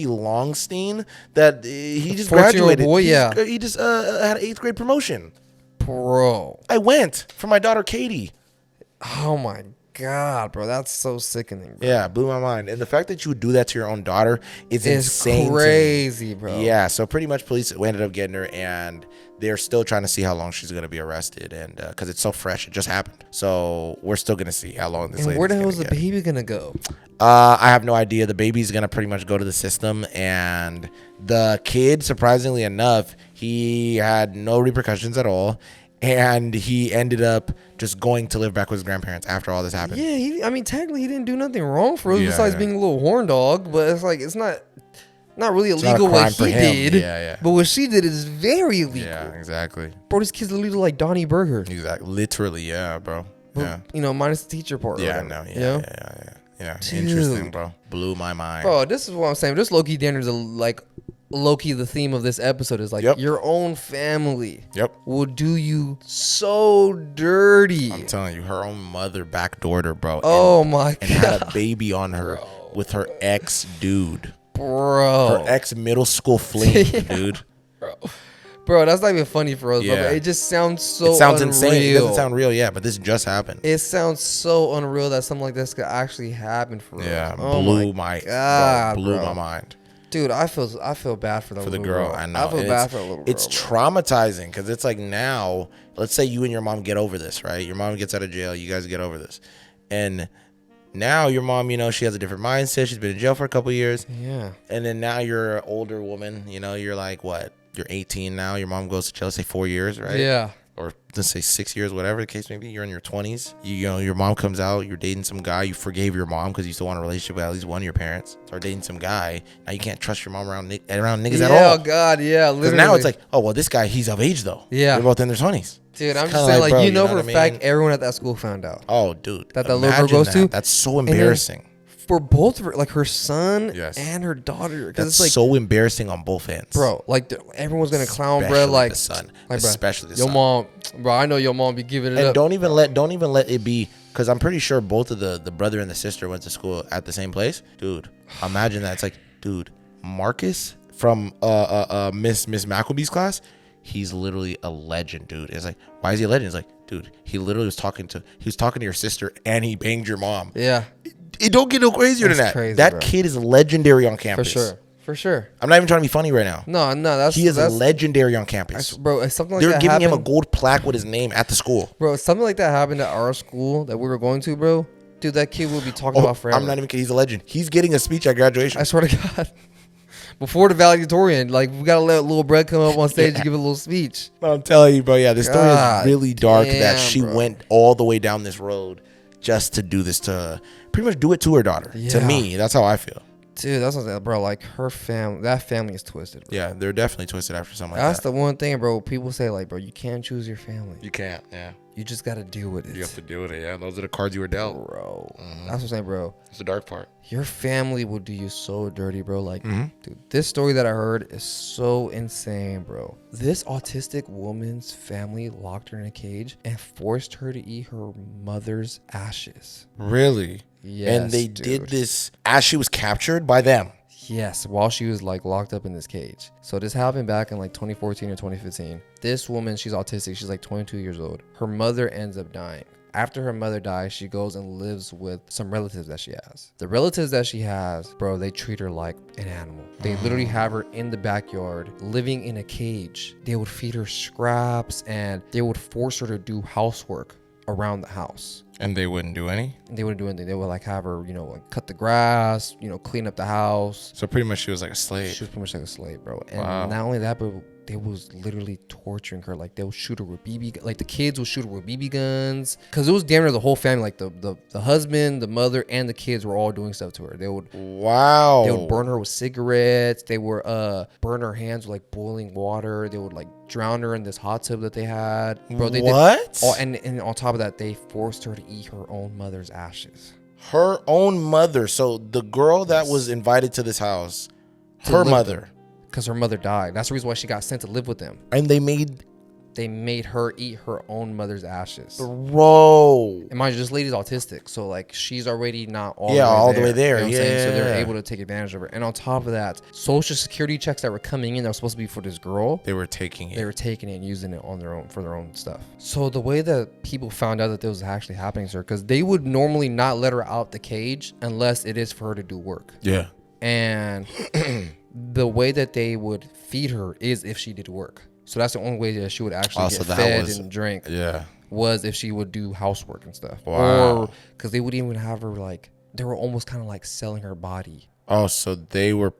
Longstein that he just 14-year-old graduated? boy, yeah. He just had an 8th grade promotion. Bro. I went for my daughter Katie. Oh my God, bro. That's so sickening, bro. Yeah, blew my mind. And the fact that you would do that to your own daughter is It's insane. crazy, bro. Yeah, so pretty much police ended up getting her, and they're still trying to see how long she's going to be arrested, and because it's so fresh, it just happened. So we're still going to see how long this And lady's where the hell gonna is the get. baby gonna go? I have no idea. The baby's going to pretty much go to the system, and the kid, surprisingly enough, he had no repercussions at all. And he ended up just going to live back with his grandparents after all this happened. Yeah, I mean, technically, he didn't do nothing wrong for us Yeah, besides yeah. being a little horn dog. But it's like it's not really not a illegal what crime for he him. did. Yeah. But what she did is very illegal. Yeah, exactly. Bro, these kids literally look like Donnie Burger. Exactly. Literally, yeah, bro. Yeah. You know, minus the teacher part. or Yeah, whatever, no, you know? yeah. Dude. Interesting, bro. Blew my mind. Bro, this is what I'm saying. Just low-key Danner's low-key the theme of this episode is like Yep. your own family Yep. will do you so dirty. I'm telling you, her own mother backdoored her, bro. Oh my and had God. a baby on her with her ex dude. Bro. Her ex middle school fling, dude. Bro, that's not even funny for us, bro. Yeah. It just sounds so It sounds unreal. insane. It doesn't sound real, yeah, but this just happened. It sounds so unreal that something like this could actually happen for us. Yeah, Oh blew my my God, blew bro. my mind. Dude, I feel bad for the For the little girl, I know. I feel And bad for the little girl. it's traumatizing because it's like now, let's say you and your mom get over this, right? Your mom gets out of jail, you guys get over this, and now your mom, you know, she has a different mindset. She's been in jail for a couple years. Yeah. And then now you're an older woman, you know, you're like, what? You're 18 now. Your mom goes to jail, say 4 years, right? Yeah. Or let's say 6 years, whatever the case may be. You're in your 20s. You know, your mom comes out. You're dating some guy. You forgave your mom because you still want a relationship with at least one of your parents. Start dating some guy. Now you can't trust your mom around niggas at all. Oh, God, yeah. Because Literally. now it's like, oh, well, this guy, he's of age, though. Yeah. They're both in their 20s. Dude, I'm It's just kinda saying, like, bro, you know know for a what I fact mean? everyone at that school found out. Oh, dude. That little girl imagine goes that. to? That's so And then embarrassing. For both of her, like her son Yes. and her daughter. Because That's it's like, so embarrassing on both ends. bro, like everyone's going to clown, bro. Especially Like, the son. like, bro, Especially the your son. mom, bro, I know your mom be giving it And up. don't even let it be, because I'm pretty sure both of the brother and the sister went to school at the same place. Dude, imagine that. It's like, dude, Marcus from Miss McElbee's class, he's literally a legend, dude. It's like, why is he a legend? It's like, dude, he literally was talking to your sister and he banged your mom. Yeah. It don't get no crazier than That's that. crazy, That bro. kid is legendary on For campus. sure. For sure. I'm not even trying to be funny right now. No, that's He is that's, legendary on campus. bro. If something like They're that giving him a happened, gold plaque with his name at the school. bro. If something like that happened at our school that we were going to, bro. Dude, that kid will be talking about forever. I'm not even kidding. He's a legend. He's getting a speech at graduation. I swear to God. Before the valedictorian, like we gotta let little Brett come up on stage and give a little speech. I'm telling you, bro. Yeah, this story God is really dark that damn, she bro. went all the way down this road just to do this to pretty much do it to her daughter. To Yeah. me, that's how I feel. Dude, that's what I'm saying, bro. Like her family, that family is twisted, bro. Yeah, they're definitely twisted after something like That's that. the one thing, bro. People say like, bro, you can't choose your family. You can't. Yeah, You just gotta deal with it. you have to deal with it. Yeah, those are the cards you were dealt. Bro. That's what I'm saying, bro. It's the dark part. Your family will do you so dirty, bro. Like, Mhm. dude, this story that I heard is so insane, bro. This autistic woman's family locked her in a cage and forced her to eat her mother's ashes. Really? Yes, And they dude. did this as she was captured by them. Yes, while she was like locked up in this cage. So this happened back in like 2014 or 2015. This woman, she's autistic. She's like 22 years old. Her mother ends up dying. After her mother dies, she goes and lives with some relatives that she has. The relatives that she has, bro, they treat her like an animal. They literally have her in the backyard, living in a cage. They would feed her scraps and they would force her to do housework around the house. And they wouldn't do any? They wouldn't do anything. They would like have her, like cut the grass, clean up the house. So pretty much she was like a slave. She was pretty much like a slave, bro. And Wow. not only that, but they was literally torturing her. Like they would shoot her with like the kids would shoot her with BB guns. Cause it was damn near the whole family. Like the husband, the mother, and the kids were all doing stuff to her. They would Wow. burn her with cigarettes. They were burn her hands with like boiling water. They would like drown her in this hot tub that they had. Bro, they What? did all, and on top of that, they forced her to eat her own mother's ashes. Her own mother. So the girl that was invited to this house, To her live with mother. them. Because her mother died. That's the reason why she got sent to live with them. And they made, They made her eat her own mother's ashes. bro. And mind you, this lady's autistic, so like she's already not all the way there. You know what I'm saying? So they're Yeah. able to take advantage of her. And on top of that, social security checks that were coming in that were supposed to be for this girl, They were taking it. they were taking it and using it on their own for their own stuff. So the way that people found out that this was actually happening to her, because they would normally not let her out the cage unless it is for her to do work. Yeah. And the way that they would feed her is if she did work. So that's the only way that she would actually Also, get that fed was- and drink. Yeah. Was if she would do housework and stuff. Wow. Or because they would even have her like, they were almost kind of like selling her body. Oh, so they were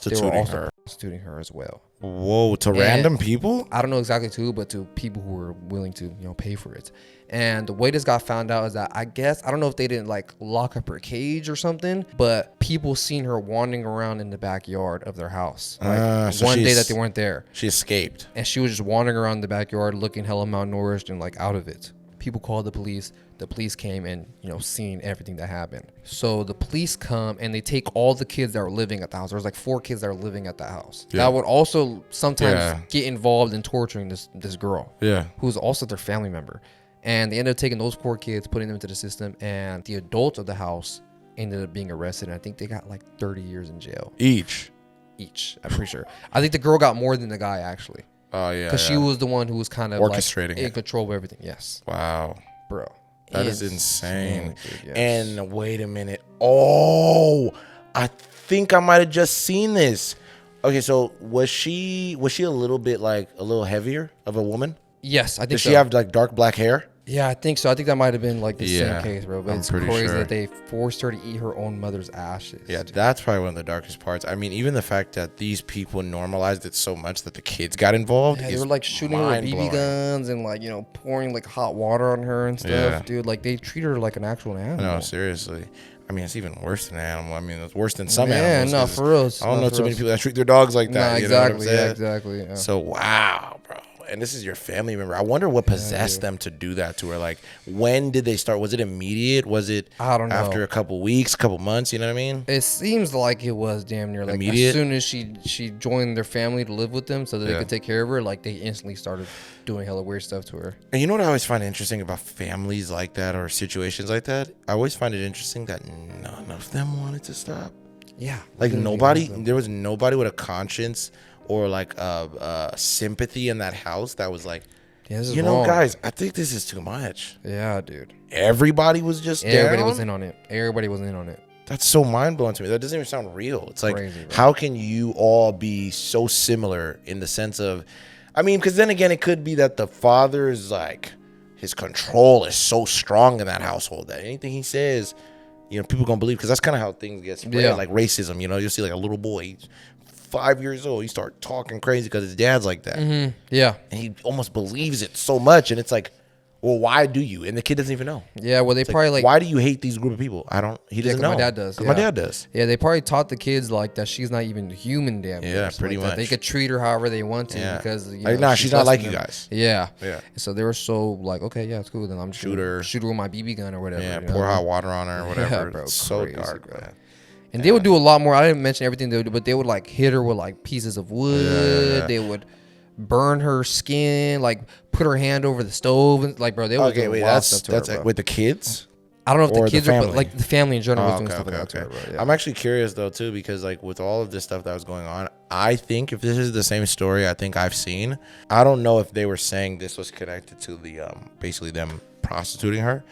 They were prostituting also her. prostituting her as well. Whoa, to random people? I don't know exactly to, but to people who were willing to, pay for it. And the way this got found out is that I don't know if they didn't like lock up her cage or something, but people seen her wandering around in the backyard of their house. Like So one day she's- that they weren't there. She escaped. And she was just wandering around the backyard looking hella malnourished and like out of it. People called the police. The police came and, seen everything that happened. So the police come and they take all the kids that were living at the house. There was like 4 kids that were living at the house. Yeah. That would also sometimes Yeah. get involved in torturing this girl. Yeah. Who's also their family member. And they ended up taking those 4 kids, putting them into the system. And the adults of the house ended up being arrested. And I think they got like 30 years in jail Each. each. I'm pretty sure. I think the girl got more than the guy actually. Oh yeah. Because she was the one who was kind of orchestrating like in control of everything. Yes. Wow. Bro. That is insane. Dude, yes. And wait a minute. Oh, I think I might have just seen this. Okay, so was she a little bit like a little heavier of a woman? Yes, I think Did so. she have like dark black hair? Yeah, I think so. I think that might have been like the Yeah, same case, bro. But I'm it's pretty crazy sure. that they forced her to eat her own mother's ashes. Yeah, that's probably one of the darkest parts. I mean, even the fact that these people normalized it so much that the kids got involved. Yeah, they is were like shooting her with mind-blowing. BB guns and like, you know, pouring like hot water on her and stuff, Yeah. dude. Like they treat her like an actual animal. No, seriously. I mean, it's even worse than an animal. I mean, it's worse than some Yeah, animals. no, 'cause for real. I don't know too many people that treat their dogs like that. Nah, You know what I'm exactly. saying? Yeah, exactly. Yeah. So wow, bro. And this is your family member. I wonder what possessed them to do that to her. Like, when did they start? Was it immediate? Was it I don't know. after a couple weeks, couple months? You know what I mean? It seems like it was damn near like Immediate? as soon as she joined their family to live with them so that they Yeah. could take care of her, like they instantly started doing hella weird stuff to her. And you know what I always find interesting about families like that or situations like that? I always find it interesting that none of them wanted to stop. Yeah. Like literally nobody, none of them. there was nobody with a conscience or like sympathy in that house that was like, Yeah, this is you know, wrong. guys, I think this is too much. Yeah, dude. Everybody was just Everybody down? was in on it. Everybody was in on it. That's so mind blowing to me. That doesn't even sound real. It's like, Crazy, bro. how can you all be so similar in the sense of, I mean, because then again, it could be that the father is like, his control is so strong in that household that anything he says, you know, people gonna believe, because that's kind of how things get spread. Yeah. Like racism, you know, you'll see like a little boy, he's 5 years old, he start talking crazy because his dad's like that, Yeah. and he almost believes it so much, and it's like, well, why do you? And the kid doesn't even know. Yeah, well they probably like Why do you hate these group of people? I don't. He doesn't 'cause know. my dad does, 'Cause yeah. my dad does. Yeah, they probably taught the kids like that she's not even human damn near, Yeah, or something pretty like that. They much. could treat her however they want to Yeah. because you Like, know, nah, she's not less like than you them. guys. Yeah. Yeah. So they were so like, okay, yeah, it's cool. Then I'm just Shoot her. shoot her with my BB gun or whatever. Yeah, you know pour what I hot mean? water on her or whatever. Yeah, bro, It's so crazy, dark, bro. man. And they would do a lot more. I didn't mention everything they would do, but they would like hit her with like pieces of wood. Yeah. They would burn her skin, like put her hand over the stove, and like, bro, they would Okay, do wait, wild that's stuff to her, bro. with the kids. I don't know if or the the kids are, but family? like the family in general was Oh, doing okay, stuff okay, like that okay. to her, bro. Yeah. I'm actually curious though too, because like with all of this stuff that was going on, I think if this is the same story I think I've seen, I don't know if they were saying this was connected to the basically them prostituting her,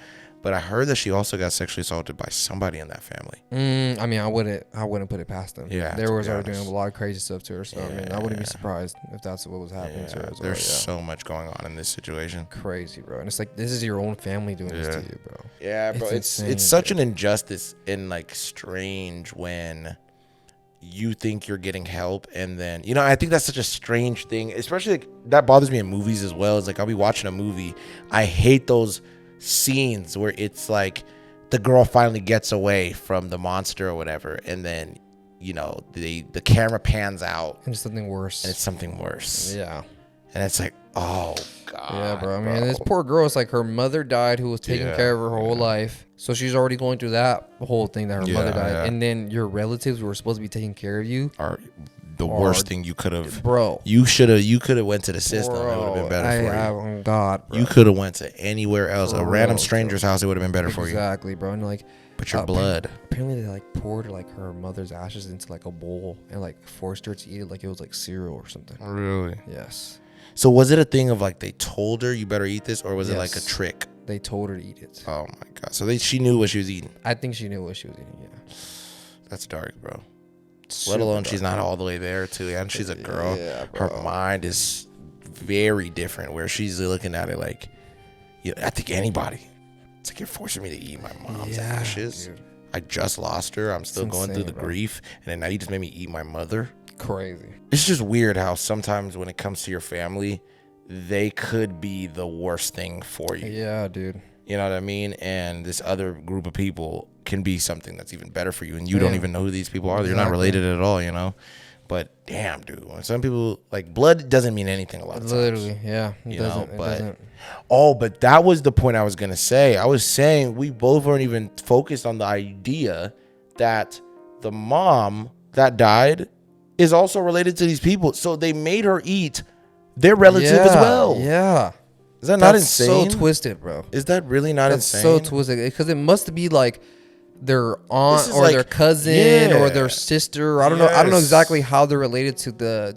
but I heard that she also got sexually assaulted by somebody in that family. I mean, I wouldn't put it past them. Yeah, they to was be already doing honest. a lot of crazy stuff to her. So I mean, I wouldn't be surprised if that's what was happening to her. As well. There's Yeah. so much going on in this situation. Crazy, bro. And it's like this is your own family doing this to Yeah. you, bro. Yeah, bro, It's it's insane, such an injustice and like strange when you think you're getting help and then, you know, I think that's such a strange thing, especially like, that bothers me in movies as well. It's like I'll be watching a movie, I hate those scenes where it's like the girl finally gets away from the monster or whatever, and then, you know, the camera pans out And it's something worse. and it's something worse, Yeah. and it's like, oh god, Yeah, bro. I mean, this poor girl, it's like her mother died who was taking Yeah, care of her whole life. So she's already going through that whole thing that her mother Yeah, died. yeah. And then your relatives who were supposed to be taking care of you. Are the worst thing you could have. Bro. You could have went to the system. It would have been better for you. Oh, God, bro. You could have went to anywhere else, a For random real, stranger's house. It would have been better for you. Exactly, bro. And like, But your blood. apparently they like poured like her mother's ashes into like a bowl and like forced her to eat it like it was like cereal or something. Really? Yes. So was it a thing of like they told her you better eat this, or was it like a Yes. trick? They told her to eat it. Oh my god! So she knew what she was eating. I think she knew what she was eating. Yeah. That's dark, bro. Super Let alone dark, she's not bro. all the way there too, and she's a girl. Yeah, Her bro. mind is very different. Where she's looking at it like, you know, I think anybody. It's like you're forcing me to eat my mom's Yeah, ashes. dude. I just lost her. I'm still going through insane, the bro. grief, and then now you just made me eat my mother. Crazy. It's just weird how sometimes when it comes to your family, they could be the worst thing for you. Yeah, dude. You know what I mean? And this other group of people can be something that's even better for you, and you don't Yeah. even know who these people are. You're not Exactly. related at all, you know? But damn, dude, when some people, like, blood doesn't mean anything a lot of times. Literally, yeah. It You know, doesn't. It but doesn't. but that was the point I was gonna say. I was saying we both weren't even focused on the idea that the mom that died is also related to these people. So they made her eat their relative as well. Yeah. Is that not That's insane? so twisted, bro. Is that really not That's insane? so twisted because it must be like their aunt is or like- their cousin yeah. or their sister. I don't know. I don't know Yes. exactly how they're related to the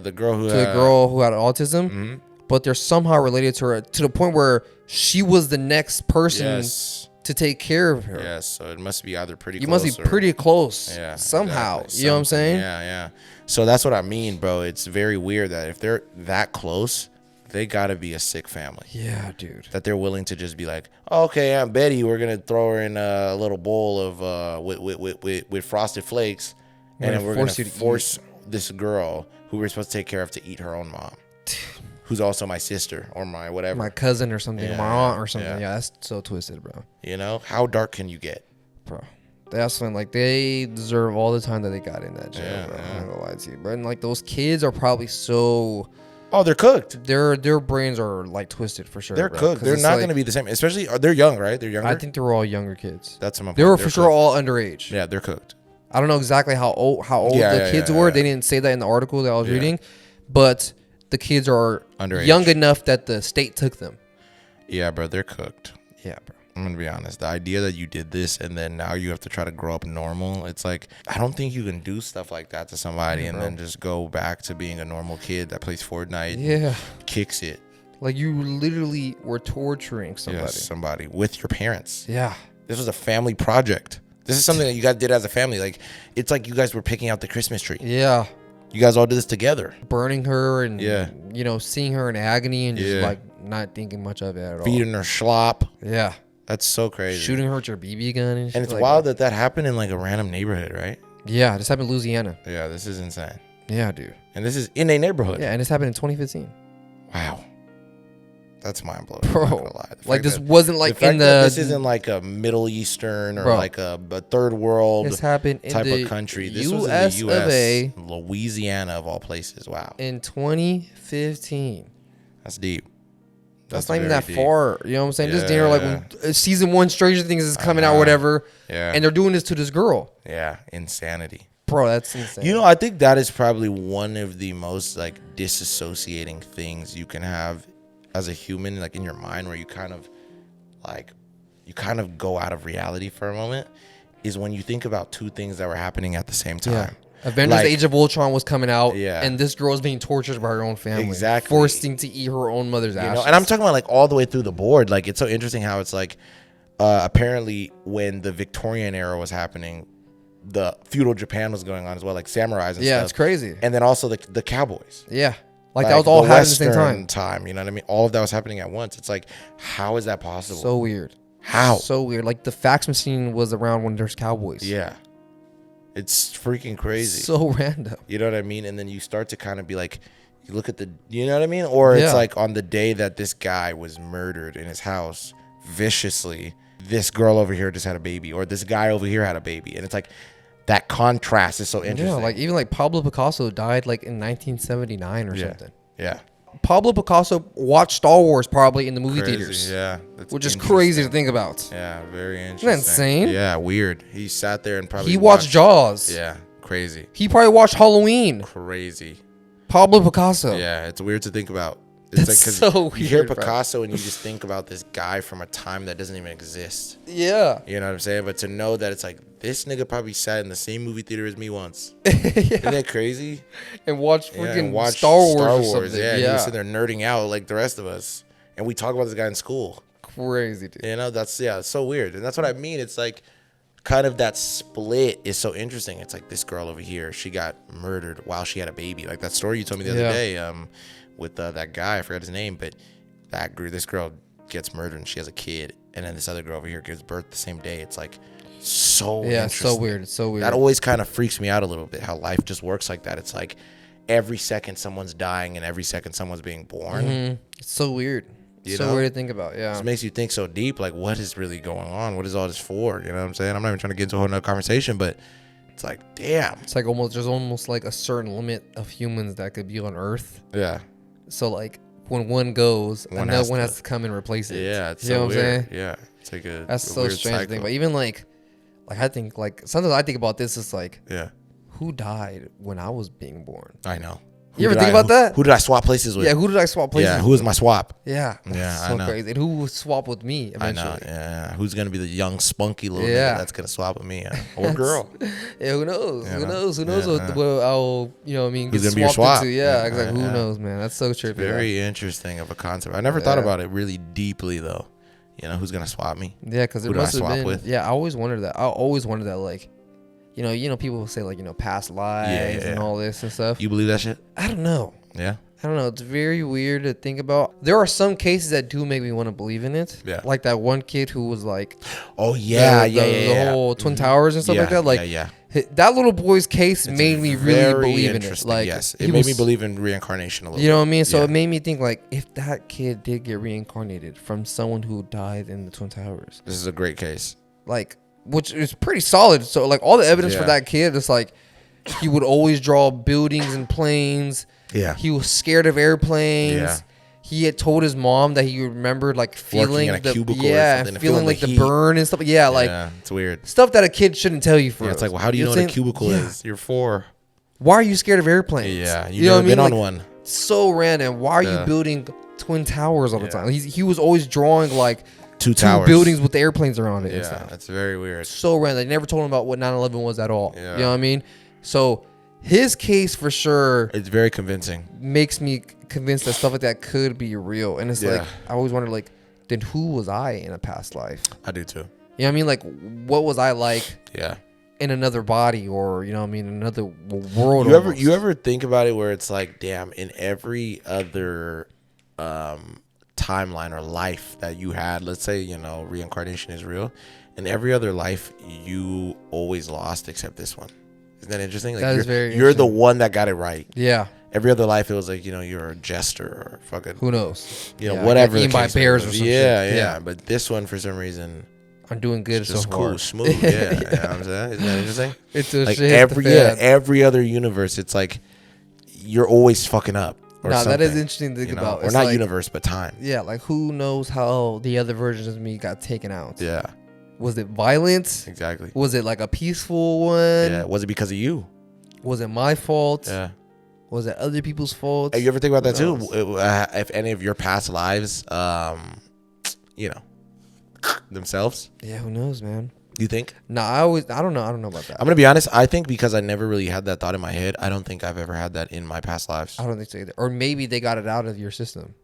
The girl who to the girl who had autism, but they're somehow related to her to the point where she was the next person Yes. to take care of her. Yes. So it must be either pretty. You close must be or- pretty close Yeah, somehow. exactly. You know what I'm Something. saying? Yeah, yeah. So that's what I mean, bro. It's very weird that if they're that close, they gotta be a sick family. Yeah, dude. That they're willing to just be like, oh, okay, Aunt Betty, we're gonna throw her in a little bowl of with frosted flakes, and then we're gonna force you to force this girl who we're supposed to take care of to eat her own mom, who's also my sister or my whatever. My cousin or something, Yeah, my aunt or something. yeah. Yeah, that's so twisted, bro. You know, how dark can you get? Bro. That's when like they deserve all the time that they got in that jail, Yeah, bro. yeah. I'm not gonna lie to you, bro. And like those kids are probably so Oh, they're cooked. their brains are like twisted for sure. They're bro. cooked. 'Cause They're it's not like- going to be the same. Especially, they're young, right? They're younger. I think they were all younger kids. That's my point. They were They're for sure cooked. all underage. Yeah, they're cooked. I don't know exactly how old Yeah, the yeah, kids yeah, were. yeah. They didn't say that in the article that I was Yeah. reading, but the kids are Underage. young enough that the state took them. Yeah, bro, they're cooked. Yeah, bro. I'm going to be honest. The idea that you did this and then now you have to try to grow up normal, it's like, I don't think you can do stuff like that to somebody and then just go back to being a normal kid that plays Fortnite Yeah, and kicks it. like you literally were torturing somebody. Yes, somebody with your parents. Yeah. This was a family project. This is something that you guys did as a family. Like, it's like you guys were picking out the Christmas tree. Yeah. You guys all did this together. Burning her and Yeah. you know, seeing her in agony and just Yeah. like not thinking much of it at all. Feeding her slop. Yeah. That's so crazy. Shooting her with your BB gun and shit. And it's like wild that happened in like a random neighborhood, right? Yeah, this happened in Louisiana. Yeah, this is insane. Yeah, dude. And this is in a neighborhood. Yeah, and this happened in 2015. Wow. That's mind blowing. Bro, I'm not gonna lie. The like fact this that- wasn't like the fact in that the this isn't like a Middle Eastern or Bro. like a third world this happened in type the of country. This was US in the of A US, Louisiana of all places. Wow. in 2015. That's deep. That's not even very that deep. far. You know what I'm saying? Just Yeah, dinner, like yeah. when season 1 Stranger Things is coming out, know. whatever, Yeah. and they're doing this to this girl. Yeah. Insanity. Bro, that's insane. You know, I think that is probably one of the most like disassociating things you can have as a human, like in your mind, where you kind of go out of reality for a moment, is when you think about two things that were happening at the same time. Yeah. Avengers: Like- Age of Ultron was coming out, Yeah. and this girl is being tortured by her own family, Exactly. forcing to eat her own mother's You ashes. know, and I'm talking about like all the way through the board. Like, it's so interesting how it's like apparently when the Victorian era was happening, the feudal Japan was going on as well, like samurais and yeah, stuff. it's crazy. And then also the cowboys. Yeah, like that was all happening at the same Western time. You know what I mean? All of that was happening at once. It's like, how is that possible? So weird. How? So weird. Like the fax machine was around when there's cowboys. Yeah. It's freaking crazy. So random. You know what I mean? And then you start to kind of be like, you look at you know what I mean? Or it's Yeah. like on the day that this guy was murdered in his house viciously, this girl over here just had a baby, or this guy over here had a baby. And it's like, that contrast is so interesting. Yeah, like even like Pablo Picasso died like in 1979 or yeah. something. Yeah. Pablo Picasso watched Star Wars probably in the movie Crazy. theaters, Yeah. That's which is interesting. crazy to think about. Yeah, very Isn't interesting. that insane? Yeah, weird. He sat there and probably He watched Jaws. Yeah, crazy. He probably watched Halloween. Crazy. Pablo Picasso. Yeah, it's weird to think about. It's That's like, 'cause so you hear weird, bro. Picasso and you just think about this guy from a time that doesn't even exist. Yeah. You know what I'm saying? But to know that it's like, this nigga probably sat in the same movie theater as me once. Isn't that crazy? And watch Yeah, freaking and watch Star Wars or something. Yeah, he Yeah. was sitting there nerding out like the rest of us. And we talk about this guy in school. Crazy, dude. You know, it's so weird. And that's what I mean. It's like kind of that split is so interesting. It's like this girl over here, she got murdered while she had a baby. Like that story you told me the other Yeah. day with that guy, I forgot his name, but this girl gets murdered and she has a kid. And then this other girl over here gives birth the same day. It's like so Yeah, it's interesting. so weird. It's so weird. That always kind of freaks me out a little bit, how life just works like that. It's like every second someone's dying and every second someone's being born. It's so weird. You So know? weird to think about. Yeah. It makes you think so deep, like what is really going on? What is all this for? You know what I'm saying? I'm not even trying to get into a whole nother conversation, but it's like, damn. It's like there's almost like a certain limit of humans that could be on Earth. Yeah. So like when one goes, One another has one to- has to come and replace it. Yeah, it's you so know what I'm weird. saying? Yeah. It's like That's a so weird strange to cycle. think. But even like I think like sometimes I think about this is like Yeah. who died when I was being born? I know. You ever think about that? Who did I swap places with? Yeah, who did I swap places Yeah, with? who was my swap? Yeah, Yeah, so I know. crazy. And who would swap with me eventually? I know. Yeah, who's gonna be the young spunky little Yeah. nigga that's gonna swap with me or girl? Yeah, who knows? You Who know? knows? Who knows Yeah, what I'll, I mean, Who's get gonna be your swapped swap? into? Yeah, Yeah, exactly. Who yeah. knows, man? That's so trippy. Very interesting of a concept. I never thought about it really deeply though. You know, who's gonna swap me? Yeah, because it Who do I must have swap been. with? Yeah, I always wondered that. I always wondered that, like, people will say like, past lives and all this and stuff. You believe that shit? I don't know. Yeah. I don't know. It's very weird to think about. There are some cases that do make me want to believe in it. Yeah. Like that one kid who was like, Oh yeah, the whole Twin Towers and stuff like that. Like, that little boy's case made me really believe in it. Like, yes, it made me believe in reincarnation a little. You know bit. what I mean? So Yeah. it made me think like, if that kid did get reincarnated from someone who died in the Twin Towers, This is a great case. like, which is pretty solid. So like all the evidence for that kid, it's like he would always draw buildings and planes. Yeah. He was scared of airplanes. Yeah. He had told his mom that he remembered like feeling in a the cubicle or something, and feeling like the heat. burn and stuff. Yeah, like it's weird. stuff that a kid shouldn't tell you. For Yeah, it's like, well, how do you know what a cubicle is? You're 4. Why are you scared of airplanes? Yeah, you know never been what I on mean? one. So random. Why are you building twin towers all the time? He was always drawing like two buildings with the airplanes around it. And Yeah, stuff. that's very weird. So random. They never told him about what 9/11 was at all. Yeah. You know what I mean? So his case for sure It's very convincing. makes me convinced that stuff like that could be real. And it's like, I always wonder, like, then who was I in a past life? I do too. You know what I mean? Like, what was I like Yeah. in another body, or, another world? You ever think about it where it's like, damn, in every other timeline or life that you had, let's say, reincarnation is real, in every other life you always lost except this one. Isn't that interesting? Like, that is very you're the interesting. one that got it right. Yeah. Every other life, it was like, you're a jester or fucking, Who knows? whatever. Eaten by bears or something. Yeah. But this one, for some reason, I'm doing good it's just so cool, far. smooth. Yeah, you know what I'm saying? Isn't that interesting? It's a Like shit every other universe, it's like you're always fucking up. Or that something, is interesting to think about. Or It's not like, universe, but time. Yeah, like who knows how the other versions of me got taken out? Yeah, Was it violent? exactly. Was it like a peaceful one? Yeah, was it because of you? Was it my fault? Yeah. Was it other people's fault? Hey, you ever think about that Who too? If any of your past lives, themselves, Yeah, who knows, man? you think? Nah, I don't know about that. I'm gonna be honest. I think because I never really had that thought in my head, I don't think I've ever had that in my past lives. I don't think so either. Or maybe they got it out of your system.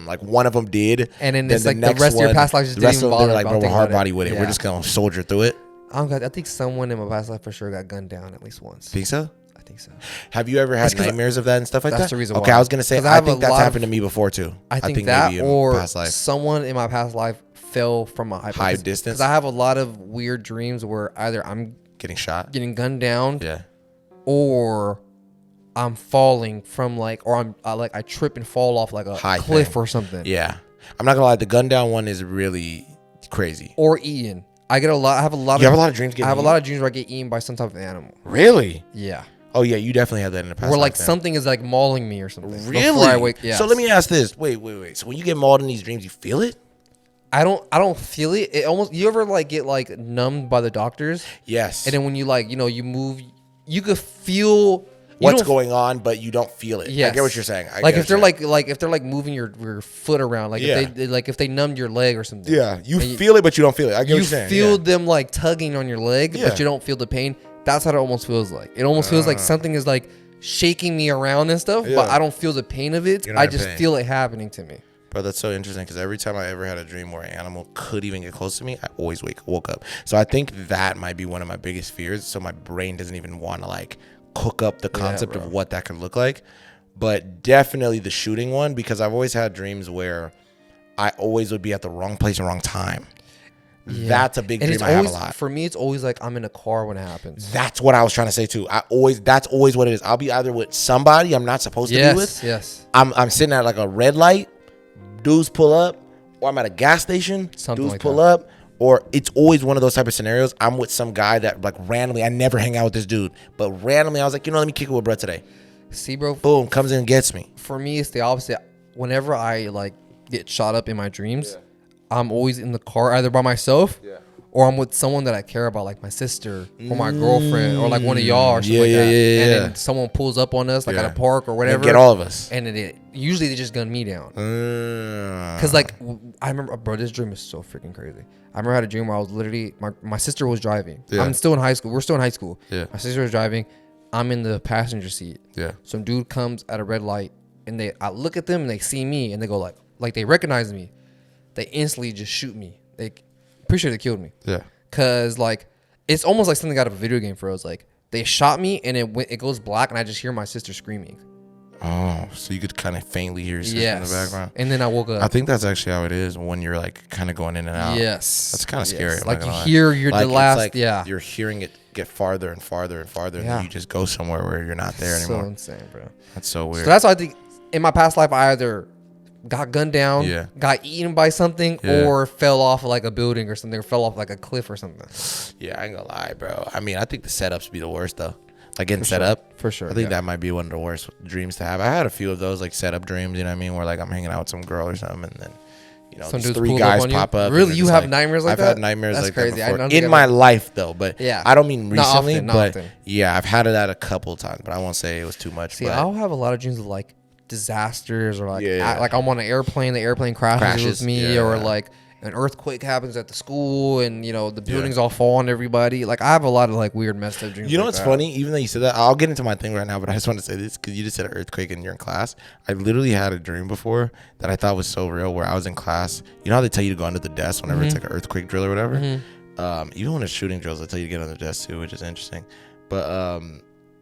Like one of them did, And then it's like the rest of your past lives just the rest didn't of even them, they're bother like, bro, about we're hard thinking about body it. with it. Yeah. We're just gonna soldier through it. I think someone in my past life for sure got gunned down at least once. Think so? I think so. Have you ever had nightmares of that and stuff like that? That's the reason Okay, why. I was gonna say 'Cause I have think a that's lot of- happened to me before too. I think that maybe in or past life. someone in my past life fell from a High distance? Because I have a lot of weird dreams where either I'm Getting shot. getting gunned down, Yeah. or I'm falling from I trip and fall off like a High cliff thing. or something. Yeah. I'm not gonna lie, the gun down one is really crazy. Or eaten. I have a lot You have a lot of dreams getting I have a eaten? lot of dreams where I get eaten by some type of animal. Really? Yeah. Oh yeah, you definitely had that in the past. Where like life then. something is like mauling me or something. Really? Before I wake. Yeah. So let me ask this. Wait. So when you get mauled in these dreams, you feel it? I don't feel it. It almost, you ever like get like numbed by the doctors? Yes. And then when you you move, you could feel what's going on, but you don't feel it. Yes. I get what you're saying. I Like get if they're what you're if they're like moving your foot around, like Yeah. if they numbed your leg or something. saying. Yeah, you And feel it, but you don't feel it. I get what You you're saying. feel Yeah. them like tugging on your leg, Yeah. but you don't feel the pain. That's what it almost feels like. It almost feels like something is like shaking me around and stuff, but Yeah. I don't feel the pain of it. You're not I in just pain. feel it happening to me. Bro, that's so interesting because every time I ever had a dream where an animal could even get close to me, I always woke up. So I think that might be one of my biggest fears. So my brain doesn't even want to like cook up the concept bro. of what that could look like. But definitely the shooting one, because I've always had dreams where I always would be at the wrong place and wrong time. Yeah. That's a big And dream it's I have always, a lot. for me, it's always like I'm in a car when it happens. That's what I was trying to say too. That's always what it is. I'll be either with somebody I'm not supposed to be with. Yes. I'm sitting at like a red light, dudes pull up, or I'm at a gas station, Something dudes like pull that. up, or it's always one of those type of scenarios. I'm with some guy that like randomly, I never hang out with this dude, but randomly I was like, let me kick it with bro today. See, bro, Boom, comes in and gets me. for me, it's the opposite. Whenever I like get shot up in my dreams, I'm always in the car either by myself or I'm with someone that I care about, like my sister or my girlfriend or like one of y'all or something like that. And then someone pulls up on us like at a park or whatever. Get all of us. And usually they just gun me down. Cause like I remember, bro, this dream is so freaking crazy. I remember I had a dream where I was literally my sister was driving. Yeah. I'm still in high school. We're still in high school. Yeah. My sister was driving. I'm in the passenger seat. Yeah. Some dude comes at a red light, and I look at them and they see me and they go like they recognize me. They instantly just shoot me. Pretty sure they killed me. Yeah. Cause like it's almost like something out of a video game for us. Like they shot me and it goes black and I just hear my sister screaming. Oh, so you could kind of faintly hear your sister in the background. And then I woke up. I think that's actually how it is when you're like kind of going in and out. Yes. That's kind of scary. Like you hear the last, like you're hearing it get farther and farther and farther, and then you just go somewhere where you're not there anymore. So insane, bro. That's so weird. So that's why I think in my past life I either got gunned down, got eaten by something, or fell off like a building or something, or fell off like a cliff or something. Yeah, I ain't gonna lie, bro. I mean, I think the setups be the worst though. Like getting set up. For sure. I think that might be one of the worst dreams to have. I had a few of those like setup dreams, you know what I mean? Where like I'm hanging out with some girl or something, and then some these 3 guys pop up. Really? You have nightmares like that? I've had nightmares That's like crazy. that before. In my life though, but I don't mean recently, not but often. Yeah, I've had that a couple times, but I won't say it was too much. See, I'll have a lot of dreams of like disasters or like like I'm on an airplane, the airplane crashes with me, or like an earthquake happens at the school and the buildings all fall on everybody. Like I have a lot of like weird messed up dreams. You know what's funny? Even though you said that, I'll get into my thing right now, but I just want to say this because you just said an earthquake and you're in class. I literally had a dream before that I thought was so real where I was in class. You know how they tell you to go under the desk whenever it's like an earthquake drill or whatever? Even when it's shooting drills, they tell you to get under the desk too, which is interesting. But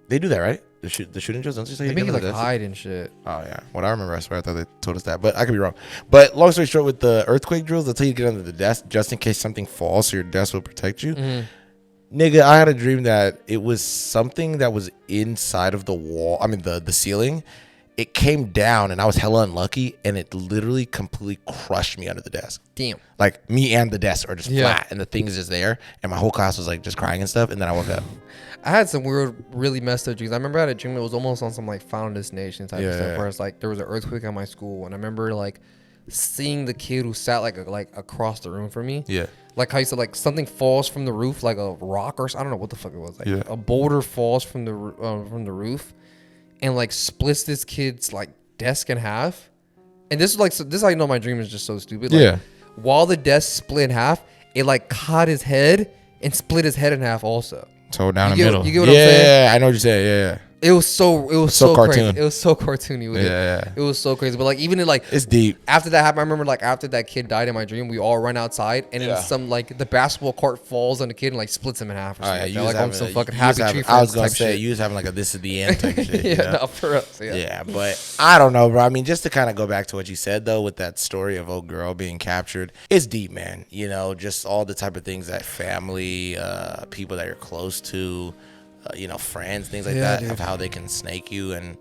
they do that, right? The shooting drills, don't you say you get like hide and shit? Oh yeah. What I remember, I swear I thought they told us that, but I could be wrong. But long story short, with the earthquake drills, they'll tell you to get under the desk just in case something falls, so your desk will protect you. Nigga, I had a dream that it was something that was inside of the wall. I mean the ceiling. It came down and I was hella unlucky and it literally completely crushed me under the desk. Damn. Like me and the desk are just flat and the thing is just there and my whole class was like just crying and stuff, and then I woke up. I had some weird, really messed up dreams. I remember I had a dream that was almost on some like Final Destination type of stuff where it's like there was an earthquake at my school and I remember like seeing the kid who sat like across the room from me. Yeah. Like how you said like something falls from the roof, like a rock or I don't know what the fuck it was. Like a boulder falls from the roof and like splits this kid's like desk in half. And this is like, so this is how you know my dream is just so stupid. Like, while the desk split in half, it like caught his head and split his head in half also. So down the middle. You get what I'm saying? Yeah, I know what you're saying. Yeah. It was so cartoon. Crazy. It was so cartoony with it. It was so crazy. But like even it's deep. After that happened, I remember like after that kid died in my dream, we all run outside and then some like the basketball court falls on the kid and like splits him in half or something. Like on some fucking happy tree. I was gonna say you was having like a this is the end type shit. No, for us. Yeah, but I don't know, bro. I mean, just to kind of go back to what you said though, with that story of old girl being captured, it's deep, man. Just all the type of things that family, people that you're close to. Friends, things like that, dude. Of how they can snake you, and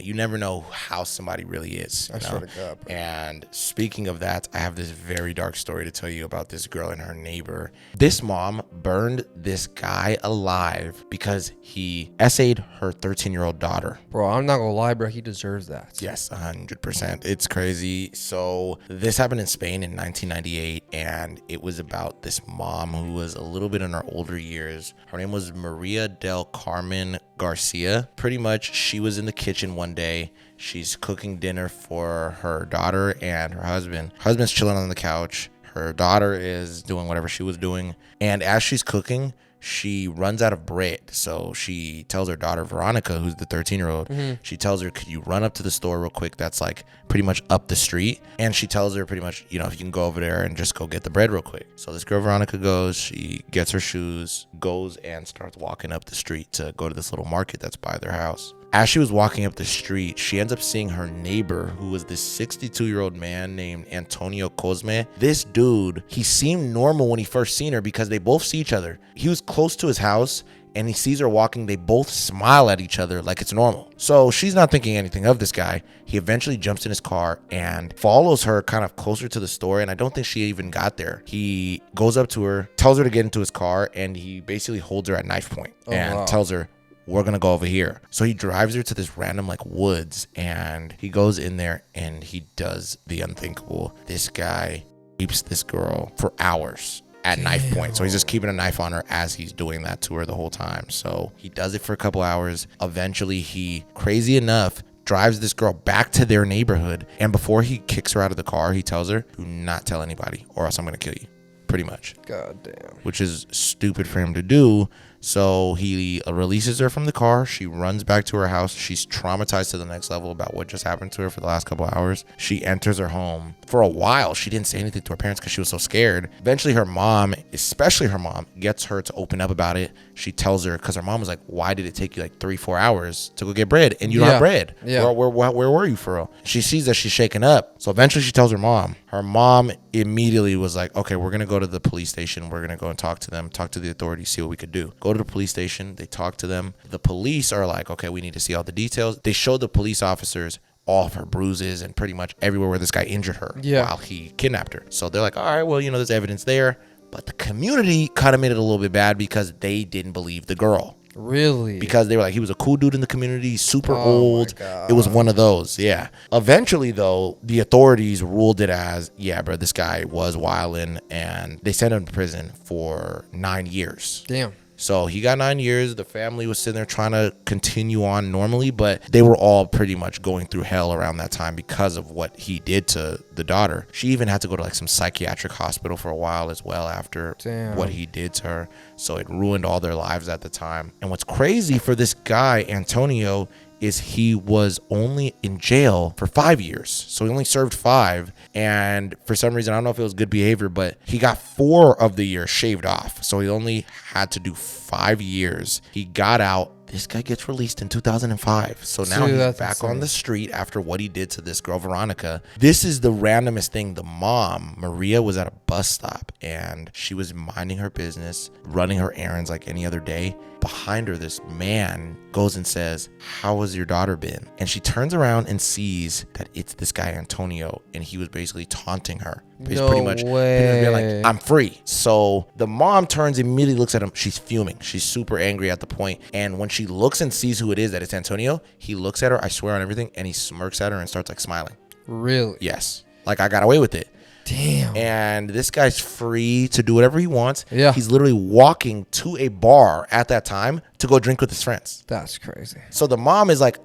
you never know how somebody really is. I swear to God, bro. And speaking of that, I have this very dark story to tell you about this girl and her neighbor. This mom burned this guy alive because he essayed her 13-year-old daughter. Bro, I'm not gonna lie, bro. He deserves that. Yes, 100%. It's crazy. So this happened in Spain in 1998, and it was about this mom who was a little bit in her older years. Her name was Maria del Carmen Garcia. Pretty much, she was in the kitchen one day. She's cooking dinner for her daughter and her husband. Husband's chilling on the couch. Her daughter is doing whatever she was doing. And as she's cooking, she runs out of bread. So she tells her daughter, Veronica, who's the 13-year-old, she tells her, could you run up to the store real quick? That's like pretty much up the street. And she tells her pretty much, if you can go over there and just go get the bread real quick. So this girl, Veronica, goes, she gets her shoes, goes and starts walking up the street to go to this little market that's by their house. As she was walking up the street, she ends up seeing her neighbor, who was this 62-year-old man named Antonio Cosme. This dude, he seemed normal when he first seen her because they both see each other. He was close to his house and he sees her walking. They both smile at each other like it's normal. So she's not thinking anything of this guy. He eventually jumps in his car and follows her kind of closer to the store. And I don't think she even got there. He goes up to her, tells her to get into his car, and he basically holds her at knife point and tells her, we're gonna go over here. So he drives her to this random like woods, and he goes in there and he does the unthinkable. This guy rapes this girl for hours. at knife point. So he's just keeping a knife on her as he's doing that to her the whole time. So he does it for a couple hours. Eventually, he, crazy enough, drives this girl back to their neighborhood. And before he kicks her out of the car, he tells her, do not tell anybody or else I'm going to kill you. Pretty much. God damn. Which is stupid for him to do. So he releases her from the car. She runs back to her house. She's traumatized to the next level about what just happened to her for the last couple of hours. She enters her home. For a while, she didn't say anything to her parents because she was so scared. Eventually, her mom, especially her mom, gets her to open up about it. She tells her, because her mom was like, why did it take you like 3-4 hours to go get bread? And you don't have bread. Yeah. Where were you for real? She sees that she's shaken up. So eventually she tells her mom. Her mom immediately was like, okay, we're going to go to the police station. We're going to go and talk to them, talk to the authorities, see what we could do. Go to the police station. They talk to them. The police are like, okay, we need to see all the details. They show the police officers all of her bruises and pretty much everywhere where this guy injured her while he kidnapped her. So they're like, all right, well, there's evidence there. But the community kind of made it a little bit bad because they didn't believe the girl. Really? Because they were like, he was a cool dude in the community, super old. It was one of those. Yeah. Eventually, though, the authorities ruled it as, yeah, bro, this guy was wildin', and they sent him to prison for 9 years. Damn. So he got 9 years. The family was sitting there trying to continue on normally, but they were all pretty much going through hell around that time because of what he did to the daughter. She even had to go to like some psychiatric hospital for a while as well after what he did to her. So it ruined all their lives at the time. And what's crazy for this guy, Antonio, is he was only in jail for 5 years. So he only served 5. And for some reason, I don't know if it was good behavior, but he got 4 of the years shaved off. So he only had to do 5 years. He got out. This guy gets released in 2005. So now he's back on the street after what he did to this girl, Veronica. This is the randomest thing. The mom, Maria, was at a bus stop and she was minding her business, running her errands like any other day. Behind her, this man goes and says, how has your daughter been? And she turns around and sees that it's this guy, Antonio, and he was basically taunting her. He's pretty much being like, I'm free. So the mom turns, immediately looks at him. She's fuming. She's super angry at the point. And when she looks and sees who it is, that it's Antonio, he looks at her, I swear on everything, and he smirks at her and starts like smiling. Really? Yes. Like, I got away with it. Damn. And this guy's free to do whatever he wants. Yeah. He's literally walking to a bar at that time to go drink with his friends. That's crazy. So the mom is like,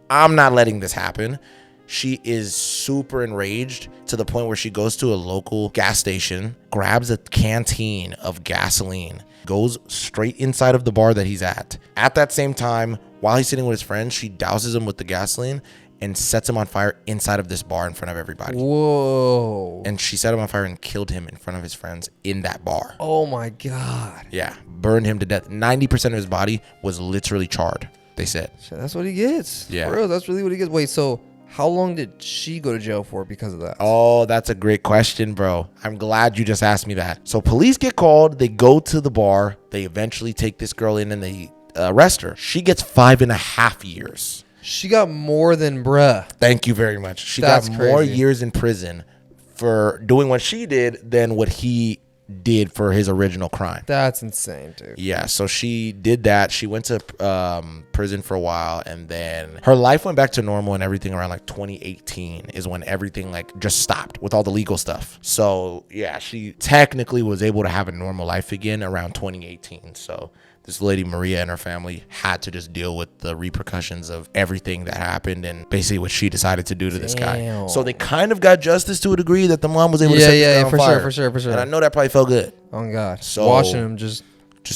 I'm not letting this happen. She is super enraged to the point where she goes to a local gas station, grabs a canteen of gasoline, goes straight inside of the bar that he's at. At that same time, while he's sitting with his friends, she douses him with the gasoline and sets him on fire inside of this bar in front of everybody. Whoa. And she set him on fire and killed him in front of his friends in that bar. Oh my God. Yeah. Burned him to death. 90% of his body was literally charred, they said. Shit, that's what he gets. Yeah. For real, that's really what he gets. Wait, so how long did she go to jail for because of that? Oh, that's a great question, bro. I'm glad you just asked me that. So police get called. They go to the bar. They eventually take this girl in and they arrest her. She gets 5.5 years. She got more than bruh. Thank you very much. She got more years in prison for doing what she did than what he did for his original crime. That's insane, dude. Yeah, so she did that. She went to prison for a while, and then her life went back to normal and everything around like 2018 is when everything like just stopped with all the legal stuff. So yeah, she technically was able to have a normal life again around 2018. So this lady, Maria, and her family had to just deal with the repercussions of everything that happened and basically what she decided to do to this guy. So they kind of got justice to a degree that the mom was able to set this guy on fire. For sure. And I know that probably felt good. Oh, God. So watching him just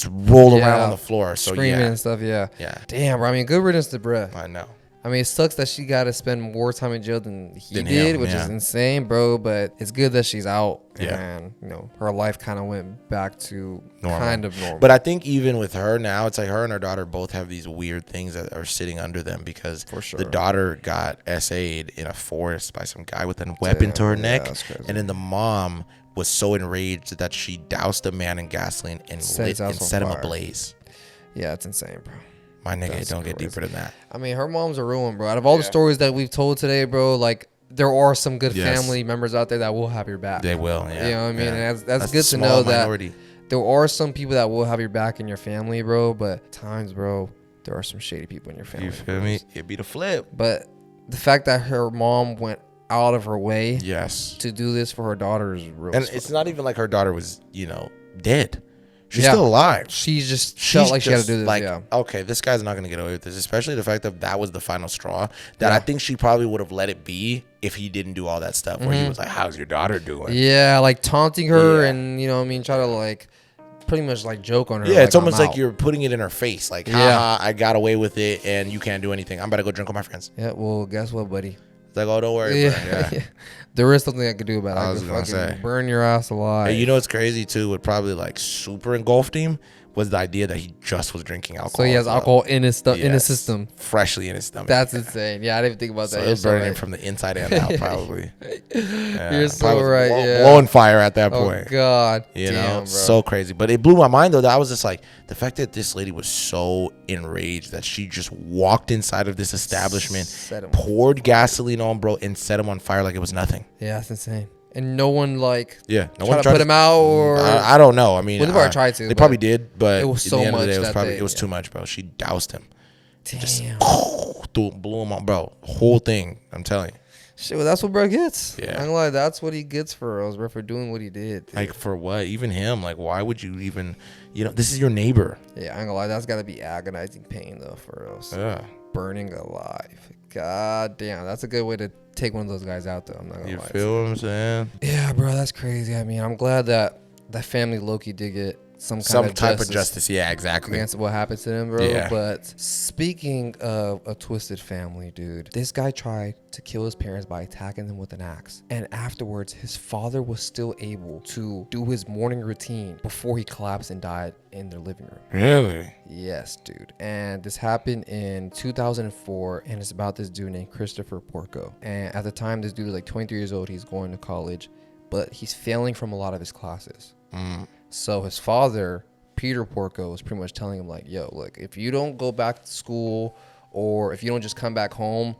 roll around on the floor. So screaming and stuff, yeah. Damn, bro. I mean, good riddance to bruh. I know. I mean, it sucks that she got to spend more time in jail than he did, which is insane, bro. But it's good that she's out, and her life kind of went back to kind of normal. But I think even with her now, it's like her and her daughter both have these weird things that are sitting under them because the daughter got SA'd in a forest by some guy with a weapon to her neck, and then the mom was so enraged that she doused a man in gasoline and lit and set him ablaze. Yeah, it's insane, bro. My nigga, don't get deeper than that. I mean, her mom's a ruin, bro. Out of all the stories that we've told today, bro, like there are some good family members out there that will have your back. They will, yeah. You know what I mean? And that's good to know that there are some people that will have your back in your family, bro. But at times, bro, there are some shady people in your family. You feel me? It'd be the flip. But the fact that her mom went out of her way to do this for her daughter is real. And it's not even like her daughter was, dead. She's Yeah. still alive. She just felt like she had to do this. Like, yeah. okay, this guy's not gonna get away with this, especially the fact that was the final straw. That I Yeah. think she probably would have let it be if he didn't do all that stuff. Where he was like, "How's your daughter doing?" Yeah, like taunting her Yeah. and you know what I mean, try to like pretty much like joke on her. Yeah, like, it's almost I'm like out. you're putting it in her face. Like, Yeah. haha, I got away with it, and you can't do anything. I'm about to go drink with my friends. Yeah, well, guess what, buddy? It's like, oh, don't worry, bro. Yeah. There is something I could do about it. I I was could gonna fucking say. burn your ass alive. Hey, you know what's crazy too? What probably like super engulfed him was the idea that he just was drinking alcohol. So he has alcohol in his in his Yes. system. Freshly in his stomach. That's insane. Yeah, I didn't even think about So that. it You're was so burning him right. from the inside and out, probably. Yeah, You're so probably was right, yeah. blowing fire at that Oh point. God. You Damn, know, bro. so crazy. But it blew my mind though. That I was just like, the fact that this lady was so enraged that she just walked inside of this establishment, Set him on poured gasoline on bro, and set him on fire like it was nothing. Yeah, that's insane. And no one like Yeah, no tried one to put him out or I don't know. I mean, Well, they probably tried to, They but probably did, but it was at so the end of the much day, it was that probably day, it was yeah. too much, bro. She doused him. damn. Blew him on, bro. Whole thing. I'm telling you. Shit, well, that's what bro gets. Yeah. I'm gonna lie, that's what he gets for us, bro, for doing what he did. Dude. Like for what? Even him. Like, why would you even? You know, this is your neighbor. Yeah, I ain't gonna lie, that's gotta be agonizing pain though for us. Yeah. Burning alive. God damn, that's a good way to take one of those guys out though. I'm not gonna You lie. feel what I'm saying? Yeah, bro, that's crazy. I mean, I'm glad that that family Loki did get some Type of justice. Yeah, exactly. against what happened to them, bro. Yeah. But speaking of a twisted family, dude, this guy tried to kill his parents by attacking them with an axe. And afterwards, his father was still able to do his morning routine before he collapsed and died in their living room. Really? Yes, dude. And this happened in 2004, and it's about this dude named Christopher Porco. And at the time, this dude is like 23 years old. He's going to college, but he's failing from a lot of his classes. So his father, Peter Porco, was pretty much telling him like, yo, look, if you don't go back to school or if you don't just come back home,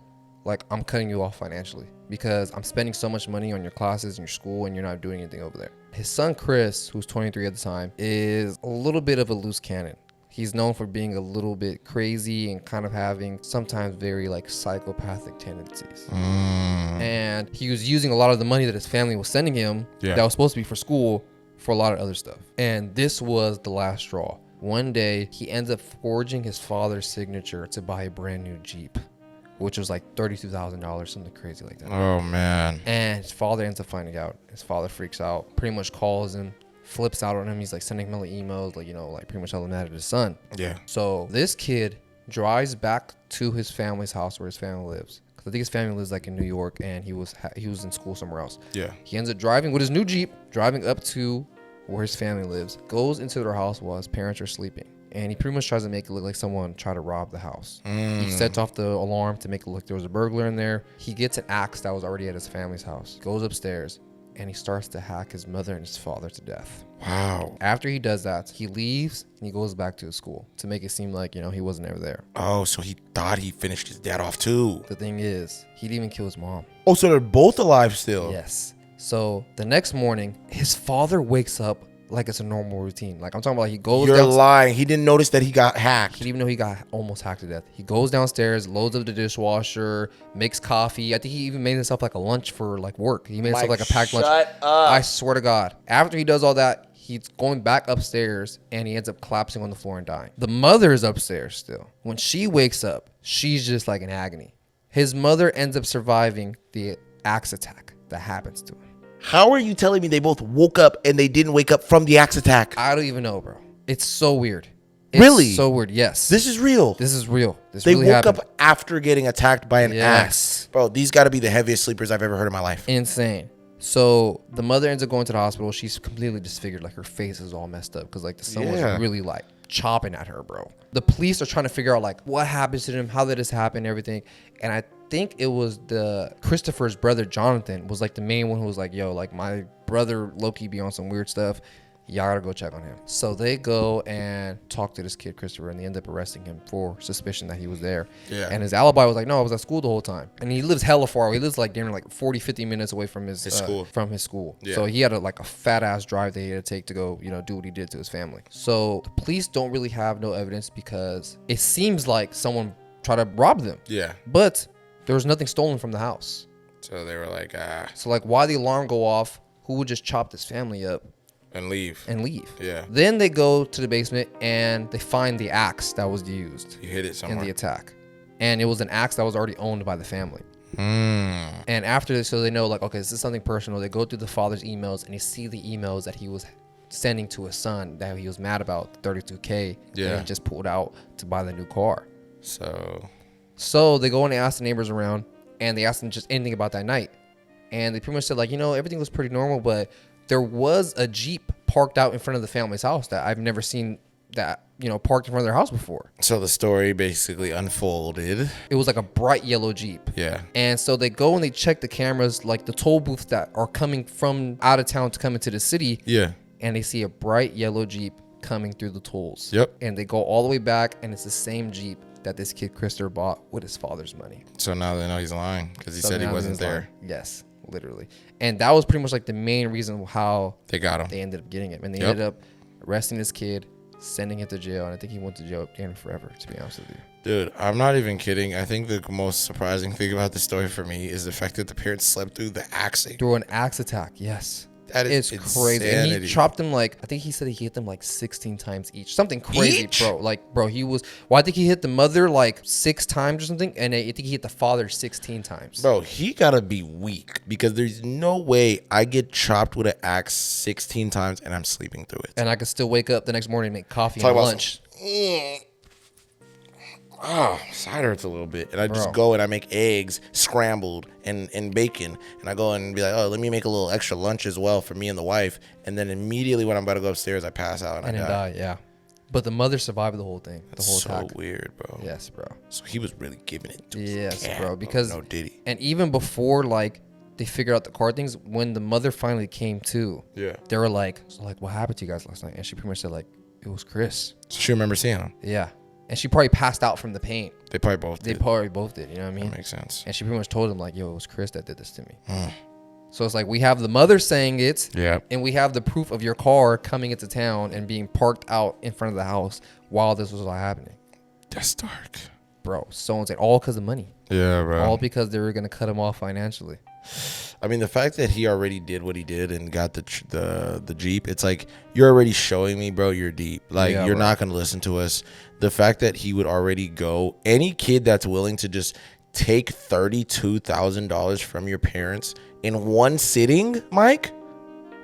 like I'm cutting you off financially because I'm spending so much money on your classes and your school and you're not doing anything over there. His son, Chris, who's 23 at the time, is a little bit of a loose cannon. He's known for being a little bit crazy and kind of having sometimes very like psychopathic tendencies. And he was using a lot of the money that his family was sending him that was supposed to be for school for a lot of other stuff. And this was the last straw. One day, he ends up forging his father's signature to buy a brand new Jeep, which was like $32,000, something crazy like that. Oh man. And his father ends up finding out. His father freaks out, pretty much calls him, flips out on him. He's like sending him emails, like, you know, like pretty much telling him mad at his son. Yeah. So this kid drives back to his family's house where his family lives. Because I think his family lives like in New York and he was in school somewhere else. Yeah. He ends up driving with his new Jeep, driving up to where his family lives, goes into their house while his parents are sleeping. And he pretty much tries to make it look like someone tried to rob the house. He sets off the alarm to make it look there was a burglar in there. He gets an axe that was already at his family's house, goes upstairs, and he starts to hack his mother and his father to death. Wow. After he does that, he leaves and he goes back to his school to make it seem like, you know, he wasn't ever there. Oh, so he thought he finished his dad off too. The thing is, he didn't even kill his mom. Oh, so they're both alive still. Yes. So the next morning, his father wakes up like it's a normal routine. Like I'm talking about, like he goes You're down. lying. He didn't notice that he got hacked. He didn't even know he got almost hacked to death. He goes downstairs, loads up the dishwasher, makes coffee. I think he even made himself like a lunch for like work. He made himself like a packed lunch. Shut up. I swear to God. After he does all that, he's going back upstairs and he ends up collapsing on the floor and dying. The mother is upstairs still. When she wakes up, she's just like in agony. His mother ends up surviving the axe attack that happens to him. How are you telling me they both woke up and they didn't wake up from the axe attack? I don't even know, bro. It's so weird. It's Really? so weird. Yes. This is real. This is real. This They really woke happened. up after getting attacked by an Yes. axe. Bro, these got to be the heaviest sleepers I've ever heard in my life. Insane. So the mother ends up going to the hospital. She's completely disfigured. Like her face is all messed up because like the sun was really like chopping at her, bro. The police are trying to figure out like what happened to him, how did this happen, and everything. And I think it was Christopher's brother Jonathan was like the main one who was like, yo, like my brother Loki be on some weird stuff. Y'all gotta go check on him. So they go and talk to this kid, Christopher, and they end up arresting him for suspicion that he was there. Yeah. And his alibi was like, no, I was at school the whole time. And he lives hella far away. He lives like damn near like 40, 50 minutes away from his school. From his school. Yeah. So he had a fat ass drive that he had to take to go, you know, do what he did to his family. So the police don't really have no evidence because it seems like someone tried to rob them. Yeah. But there was nothing stolen from the house. So they were like, So like why the alarm go off? Who would just chop this family up? And leave. Yeah. Then they go to the basement and they find the axe that was used. You hit it somewhere. In the attack. And it was an axe that was already owned by the family. And after this, so they know, like, okay, this is something personal. They go through the father's emails and they see the emails that he was sending to his son that he was mad about, $32K. Yeah. And he just pulled out to buy the new car. So they go and they ask the neighbors around and they ask them just anything about that night. And they pretty much said, like, everything was pretty normal, but there was a Jeep parked out in front of the family's house that I've never seen that, parked in front of their house before. So the story basically unfolded. It was like a bright yellow Jeep. Yeah. And so they go and they check the cameras, like the toll booths that are coming from out of town to come into the city. Yeah. And they see a bright yellow Jeep coming through the tolls. Yep. And they go all the way back and it's the same Jeep that this kid Christopher bought with his father's money. So now they know he's lying because he said he wasn't there. Lying. Yes, literally. And that was pretty much like the main reason how they got him. They ended up getting him. And they ended up arresting this kid, sending him to jail. And I think he went to jail forever, to be honest with you. Dude, I'm not even kidding. I think the most surprising thing about the story for me is the fact that the parents slept through the axe. Through an axe attack, yes. That is crazy. And he chopped him I think he said he hit them 16 times each. Something crazy, bro. He was, I think he hit the mother 6 times or something. And I think he hit the father 16 times. Bro, he gotta be weak because there's no way I get chopped with an axe 16 times and I'm sleeping through it. And I could still wake up the next morning and make coffee and lunch. Side hurts a little bit. And I just go and I make eggs scrambled and bacon. And I go and be like, oh, let me make a little extra lunch as well for me and the wife. And then immediately when I'm about to go upstairs, I pass out and I die. Yeah. But the mother survived the whole thing. That's whole so attack. weird, bro. Yes, bro. So he was really giving it to Yes, bro. Because no Diddy. And even before they figured out the car things, when the mother finally came to, they were like, what happened to you guys last night? And she pretty much said it was Chris. So she remembers seeing him. Yeah. And she probably passed out from the pain. They probably both did. You know what I mean? That makes sense. And she pretty much told him yo, it was Chris that did this to me. So it's we have the mother saying it. Yeah. And we have the proof of your car coming into town and being parked out in front of the house while this was all happening. That's dark. Bro, so insane. All because of money. Yeah, bro. All because they were going to cut him off financially. I mean, the fact that he already did what he did and got the Jeep, it's you're already showing me, bro, you're deep. You're not going to listen to us. The fact that he would already go, any kid that's willing to just take $32,000 from your parents in one sitting, Mike,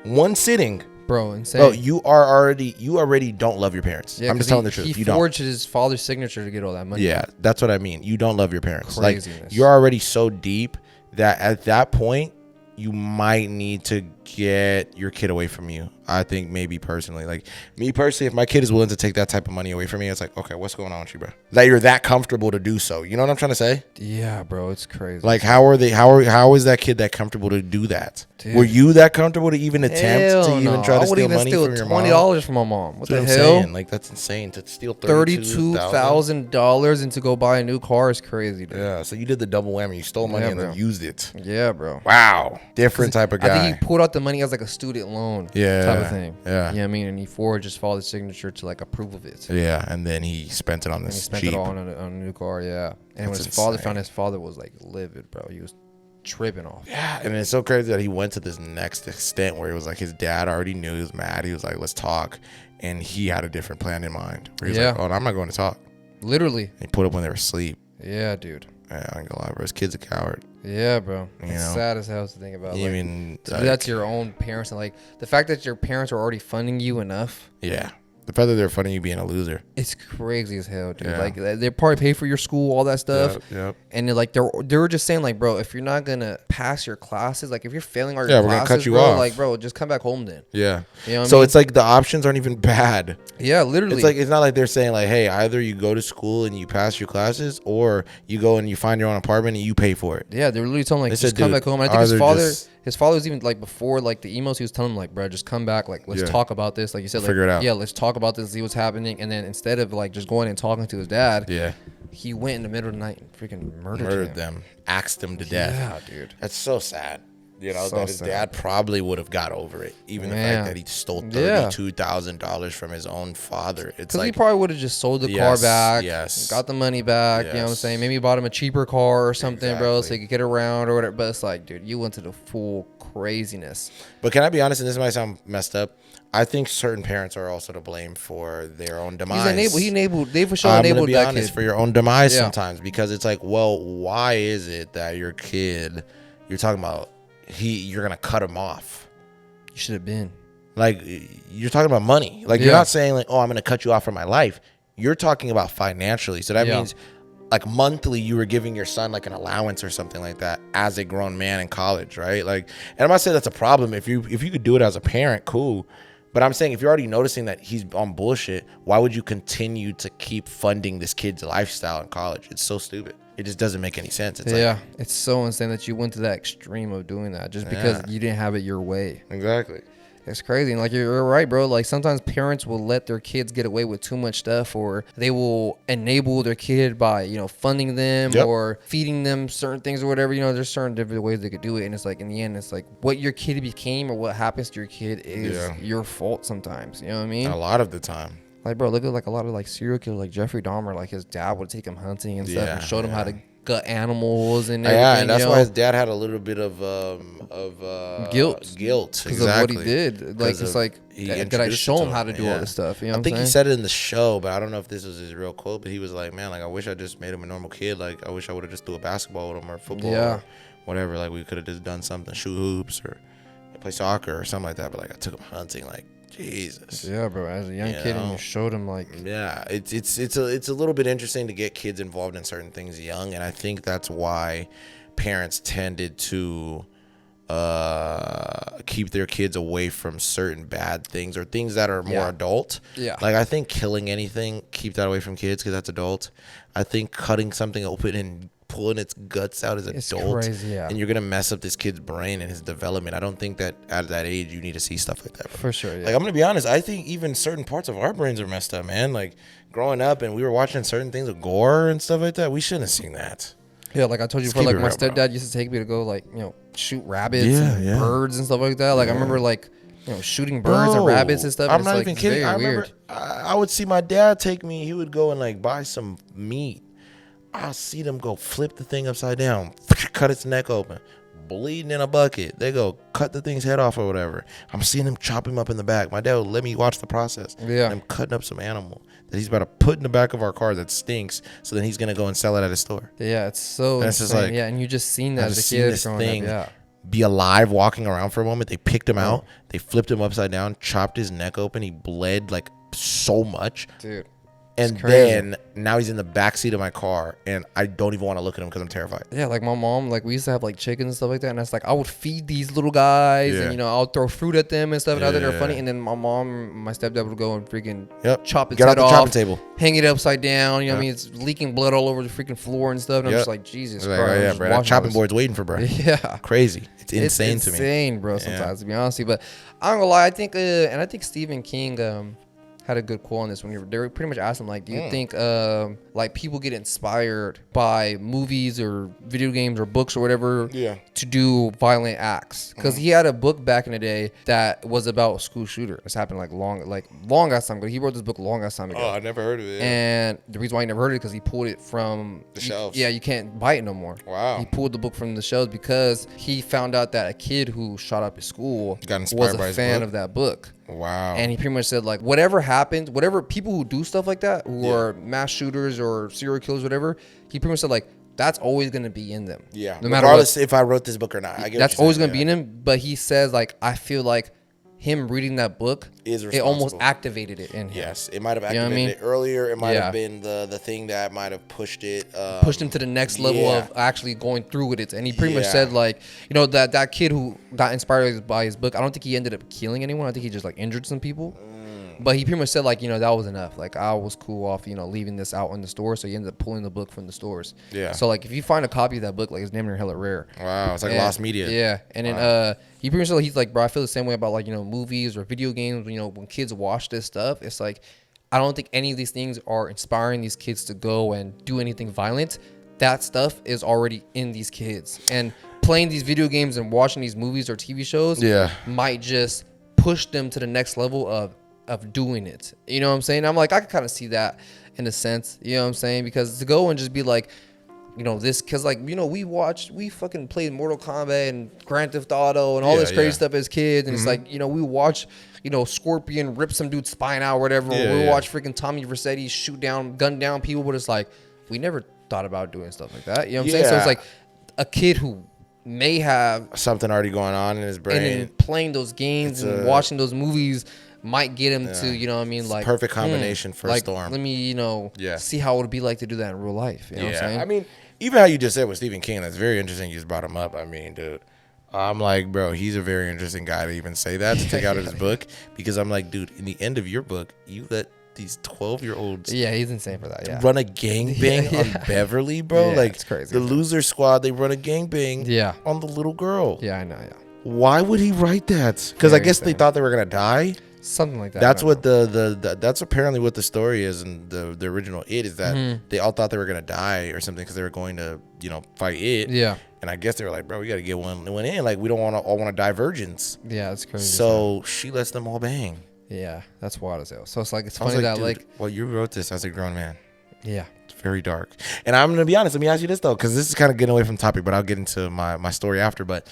one sitting. Bro, insane. Bro, you already don't love your parents. Yeah, I'm just telling the truth. He forged his father's signature to get all that money. Yeah, that's what I mean. You don't love your parents. Craziness. You're already so deep that at that point, you might need to get your kid away from you. I think maybe personally, me personally, if my kid is willing to take that type of money away from me, it's okay, what's going on with you, bro? That you're that comfortable to do so. You know what I'm trying to say? Yeah, bro, it's crazy. How is that kid that comfortable to do that? Dude. Were you that comfortable to even attempt to even try to steal money from your mom? $20 from my mom. What the hell? Saying. That's insane to steal $32,000 and to go buy a new car is crazy, dude. Yeah, so you did the double whammy. You stole money and then used it. Yeah, bro. Wow. Different type of guy. I think he pulled out the money as a student loan type of thing. Yeah. You know what I mean? And he forged his father's signature to approve of it. Yeah, and then he spent it on this Jeep. He spent it all on a new car, yeah. And when his father found, his father was livid, bro. He was tripping off. Yeah, and it's so crazy that he went to this next extent where it was his dad already knew he was mad. He was let's talk. And he had a different plan in mind. Where he was oh, no, I'm not going to talk. Literally. And he put up when they were asleep. Yeah, dude. Yeah, I ain't gonna lie, bro. His kid's a coward. Yeah, bro. It's sad as hell to think about. Even to do that to your own parents, and the fact that your parents are already funding you enough. Yeah. The fact that they're funding you being a loser. It's crazy as hell, dude. Yeah. They probably pay for your school, all that stuff. Yep. And they were just saying bro, if you're not gonna pass your classes, if you're failing all your classes, we're gonna cut you off. Bro, just come back home then. Yeah. You know what so I mean? It's the options aren't even bad. Yeah, literally. It's not like they're saying hey, either you go to school and you pass your classes, or you go and you find your own apartment and you pay for it. Yeah, they're literally telling just come back home. And I think his father was even before the emails, he was telling him bro, just come back, let's talk about this, you said, figure it out. Yeah, let's talk about this, see what's happening. And then instead of just going and talking to his dad, he went in the middle of the night and freaking murdered them, axed them to death. Yeah, dude, that's so sad. That his dad probably would have got over it. Even the fact that he stole $32,000 from his own father. It's he probably would have just sold the car back, got the money back. Yes. You know what I'm saying? Maybe bought him a cheaper car or something, bro, so he could get around or whatever. But it's dude, you went to the full craziness. But can I be honest, and this might sound messed up, I think certain parents are also to blame for their own demise. They for sure I'm enabled gonna be that honest, kid. for your own demise Yeah. sometimes, because it's like, well, why is it that your kid, you're talking about, you're gonna cut him off? You should have been. Like, you're talking about money. Like, you're not saying like, oh, I'm gonna cut you off from my life. You're talking about financially. So that means like monthly you were giving your son like an allowance or something like that as a grown man in college, right? Like, and I'm not saying that's a problem. If you could do it as a parent, cool. But I'm saying if you're already noticing that he's on bullshit, why would you continue to keep funding this kid's lifestyle in college? It's so stupid. It just doesn't make any sense. It's it's so insane that you went to that extreme of doing that just because you didn't have it your way. Exactly. It's crazy. And like, you're right, bro. Like, sometimes parents will let their kids get away with too much stuff, or they will enable their kid by, funding them or feeding them certain things or whatever. There's certain different ways they could do it. And it's like, in the end, it's like what your kid became or what happens to your kid is your fault sometimes. You know what I mean? A lot of the time. Like, bro, look at like a lot of like serial killers, like Jeffrey Dahmer. Like, his dad would take him hunting and stuff and showed him how to gut animals and everything. Yeah, and that's why his dad had a little bit of guilt because of what he did. Like, it's like, did I show him how to do all this stuff? You know what I'm saying? He said it in the show, but I don't know if this was his real quote. But he was like, "Man, like, I wish I just made him a normal kid. Like, I wish I would have just threw a basketball with him or football or whatever. Like, we could have just done something, shoot hoops or play soccer or something like that. But like, I took him hunting. Like, Jesus. Yeah, bro. As a young kid, and you showed him like. Yeah, it's a little bit interesting to get kids involved in certain things young, and I think that's why parents tended to keep their kids away from certain bad things or things that are more adult. Yeah. Like, I think killing anything, keep that away from kids because that's adult. I think cutting something open and pulling its guts out as adult, crazy, and you're gonna mess up this kid's brain and his development. I don't think that at that age you need to see stuff like that, bro. For sure. Yeah. Like, I'm gonna be honest, I think even certain parts of our brains are messed up, man. Like, growing up and we were watching certain things with gore and stuff like that, we shouldn't have seen that. Yeah, like I told you before, like my stepdad used to take me to go like shoot rabbits and birds and stuff like that. Like I remember like shooting birds and rabbits and stuff. I'm not even kidding. I remember I would see my dad take me. He would go and like buy some meat. I'll see them go flip the thing upside down, cut its neck open, bleeding in a bucket. They go cut the thing's head off or whatever. I'm seeing him chop him up in the back. My dad would let me watch the process. Yeah. And I'm cutting up some animal that he's about to put in the back of our car that stinks, so then he's going to go and sell it at a store. Yeah, it's so insane. It's just like, and you just seen that as a kid growing up. Be alive, walking around for a moment. They picked him out. They flipped him upside down, chopped his neck open. He bled like so much. Dude. And then now he's in the backseat of my car, and I don't even want to look at him because I'm terrified. Yeah, like my mom, like we used to have like chickens and stuff like that, and it's like I would feed these little guys, and I'll throw fruit at them and stuff, and I think they're funny. And then my stepdad would go and freaking chop its head off, chopping table, hang it upside down. You know what I mean? It's leaking blood all over the freaking floor and stuff. And I'm just like, Jesus Christ. Like, yeah, bro. That chopping board's waiting for bro. Yeah, crazy. It's insane to me. Insane, bro. Sometimes to be honest with you, but I'm not gonna lie. I think Stephen King had a good quote on this when they were pretty much asked him, like, do you think like people get inspired by movies or video games or books or whatever to do violent acts? Because he had a book back in the day that was about a school shooter. This happened long ass time ago. He wrote this book long ass time ago. Oh, I never heard of it. And the reason why he never heard it is because he pulled it from the shelves. Yeah, you can't buy it no more. Wow. He pulled the book from the shelves because he found out that a kid who shot up his school was a fan of that book. Wow. And he pretty much said, like, whatever happens, whatever people who do stuff like that, who are mass shooters or serial killers, whatever, he pretty much said, like, that's always going to be in them. Yeah. No matter regardless if I wrote this book or not. That's always going to be in him. But he says, like, I feel like him reading that book, it almost activated it in him. Yes, it might have activated it earlier. It might have been the thing that might have pushed it. Pushed him to the next level of actually going through with it. And he pretty much said, like, that kid who got inspired by his book, I don't think he ended up killing anyone. I think he just, like, injured some people. But he pretty much said, like, that was enough. Like, I was cool off, leaving this out in the store. So he ended up pulling the book from the stores. Yeah. So, like, if you find a copy of that book, like, it's damn near hella rare. Wow. It's like lost media. Yeah. And then he pretty much said, he's like, bro, I feel the same way about, like, movies or video games. When kids watch this stuff, it's like, I don't think any of these things are inspiring these kids to go and do anything violent. That stuff is already in these kids. And playing these video games and watching these movies or TV shows might just push them to the next level of doing it. You know what I'm saying? I'm like, I can kind of see that in a sense. You know what I'm saying? Because to go and just be like, this, because like, we fucking played Mortal Kombat and Grand Theft Auto and all this crazy stuff as kids. And it's like, we watch, Scorpion rip some dude's spine out or whatever. Yeah, Or we'll yeah. watch freaking Tommy Vercetti gun down people. But it's like, we never thought about doing stuff like that. You know what I'm saying? So it's Yeah. like a kid who may have Something already going on in his brain. and then playing those games and watching those movies might get him to, you know what I mean? Like perfect combination for like, Storm. Let me, see how it would be like to do that in real life. You know what I'm saying? I mean, even how you just said with Stephen King, that's very interesting. You just brought him up. I mean, dude, I'm like, bro, he's a very interesting guy to even say that, to take out of his book, because I'm like, dude, in the end of your book, you let these 12-year-olds yeah, he's insane for that. Yeah. run a gangbang on Beverly, bro. Yeah, like, it's crazy. The Loser Squad, they run a gangbang on the little girl. Yeah, I know. Yeah. Why would he write that? Because I guess they thought they were gonna die. Something like that. That's what that's apparently what the story is, and the original It is that they all thought they were gonna die or something because they were going to fight It. Yeah. And I guess they were like, bro, we got to get one in. Like, we don't all want to die virgins. Yeah, that's crazy. So she lets them all bang. Yeah, that's wild as hell. So it's like, it's I was funny that dude, like, well, you wrote this as a grown man. yeah. It's very dark. And I'm gonna be honest. Let me ask you this though, because this is kind of getting away from topic, but I'll get into my story after. But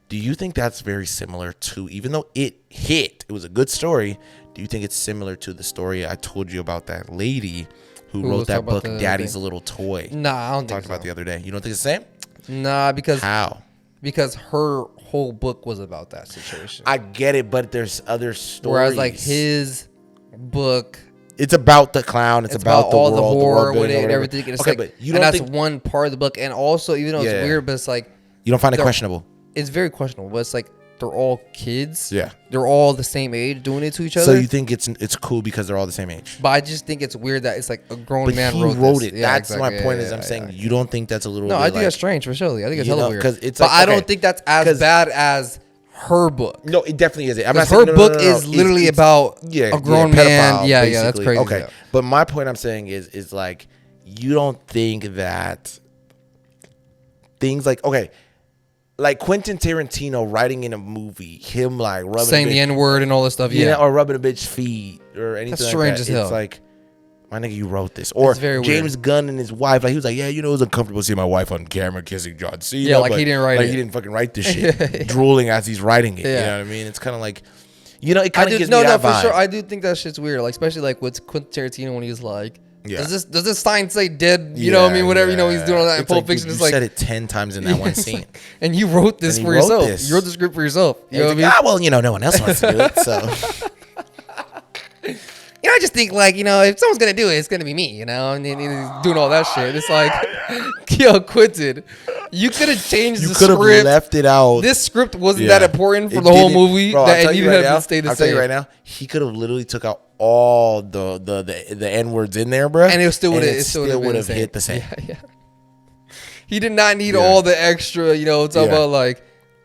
do you think that's very similar to, even though it was a good story, do you think it's similar to the story I told you about that lady who wrote that book, Daddy's a Little Toy? Nah, I don't think Talked about the other day. You don't think it's the same? Nah, because How? Because her whole book was about that situation. I get it, but there's other stories. Whereas like his book, it's about the clown. It's about the all world, the horror the with it and whatever. everything. And it's Okay, like, but you and don't that's think one part of the book. And also, even though it's weird, but it's like, you don't find it they're- questionable. it's very questionable. But it's like they're all kids. Yeah. They're all the same age doing it to each other. So you think it's cool because they're all the same age? But I just think it's weird that it's like a grown But man he wrote wrote this. it. Yeah, That's exactly. my point. Yeah, is I'm yeah, saying yeah. you don't think that's a little. No, bit I think like, that's strange for sure. I think it's hella weird. 'cause it's but like, I don't okay, think that's as bad as her book. No, it definitely isn't. I'm not Her saying, book no. is literally It's- about a grown man. pedophile, Yeah, that's basically. crazy. Okay, Yeah. but my point I'm saying is like, you don't think that things like Quentin Tarantino writing in a movie, him like rubbing Saying the N word and all this stuff. Yeah. or rubbing a bitch's feet or anything. That's like strange that. as hell. It's like, my nigga, you wrote this. Or It's very James weird. Gunn and his wife, like he was like, yeah, it was uncomfortable seeing my wife on camera kissing John Cena. Yeah, like but, he didn't write like, it. He didn't fucking write this shit, drooling as he's writing it. You Yeah. know what I mean? It's kind of like, it kind of gives me no, that for vibe. sure. I do think that shit's weird. Like especially like with Quentin Tarantino when he's like, Yeah. does this sign say dead? You know what I mean? Whatever. He's doing all that in It's Pulp like, dude, Fiction. It's you like said it 10 times in that one it's scene. like- and you wrote this And for he wrote yourself. this. You wrote the script for yourself. You know what I It's mean? like, well, no one else wants to do it, so. I just think like, if someone's gonna do it, it's gonna be me, and then he's doing all that shit. It's like, yo, Quentin, you could have changed You the could have script. left it out. This script wasn't Yeah. that important for It the whole didn't- movie Bro, I'll that tell it you needed right to now, stay the I'll tell same. you right now, he could have literally took out all the N words in there, bro, And it still would have hit the same. Yeah. He did not need all the extra, talking about like,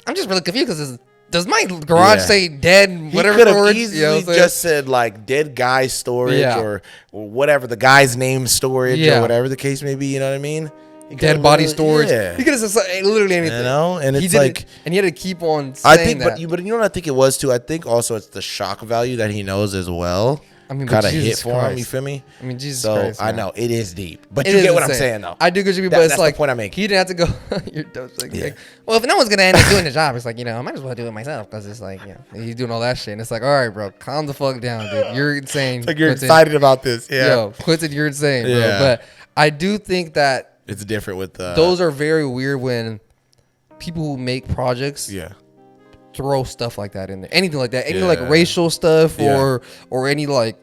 I'm just really confused because does my garage say dead whatever He could have storage? easily You know what I'm saying? just said like dead guy storage Yeah. or whatever, the guy's name storage Yeah. or whatever the case may be. You know what I mean? He dead could've body literally- storage. Yeah. He could have said literally anything. And He it's did like, it, and he had to keep on saying that. but you know what I think it was too. I think also it's the shock value that he knows as well. I mean, kind but of hit Jesus for him. You Christ. feel me? I mean, Jesus so Christ. I man. know it is deep, but It you is get what I'm insane. saying though. I do get you, but That- it's that's the like point I'm making. he didn't have to go. You're dumb. It's like, Yeah. well, if no one's gonna end up doing the job, it's like I might as well do it myself because it's like he's doing all that shit, and it's like, all right, bro, calm the fuck down, dude. You're insane. It's like you're Quentin. excited about this. Yeah, Yo, Quentin, you're insane, bro. Yeah. But I do think that it's different with those are very weird when people who make projects Yeah, throw stuff like that in there, anything like that, any Yeah. like racial stuff Yeah. or any like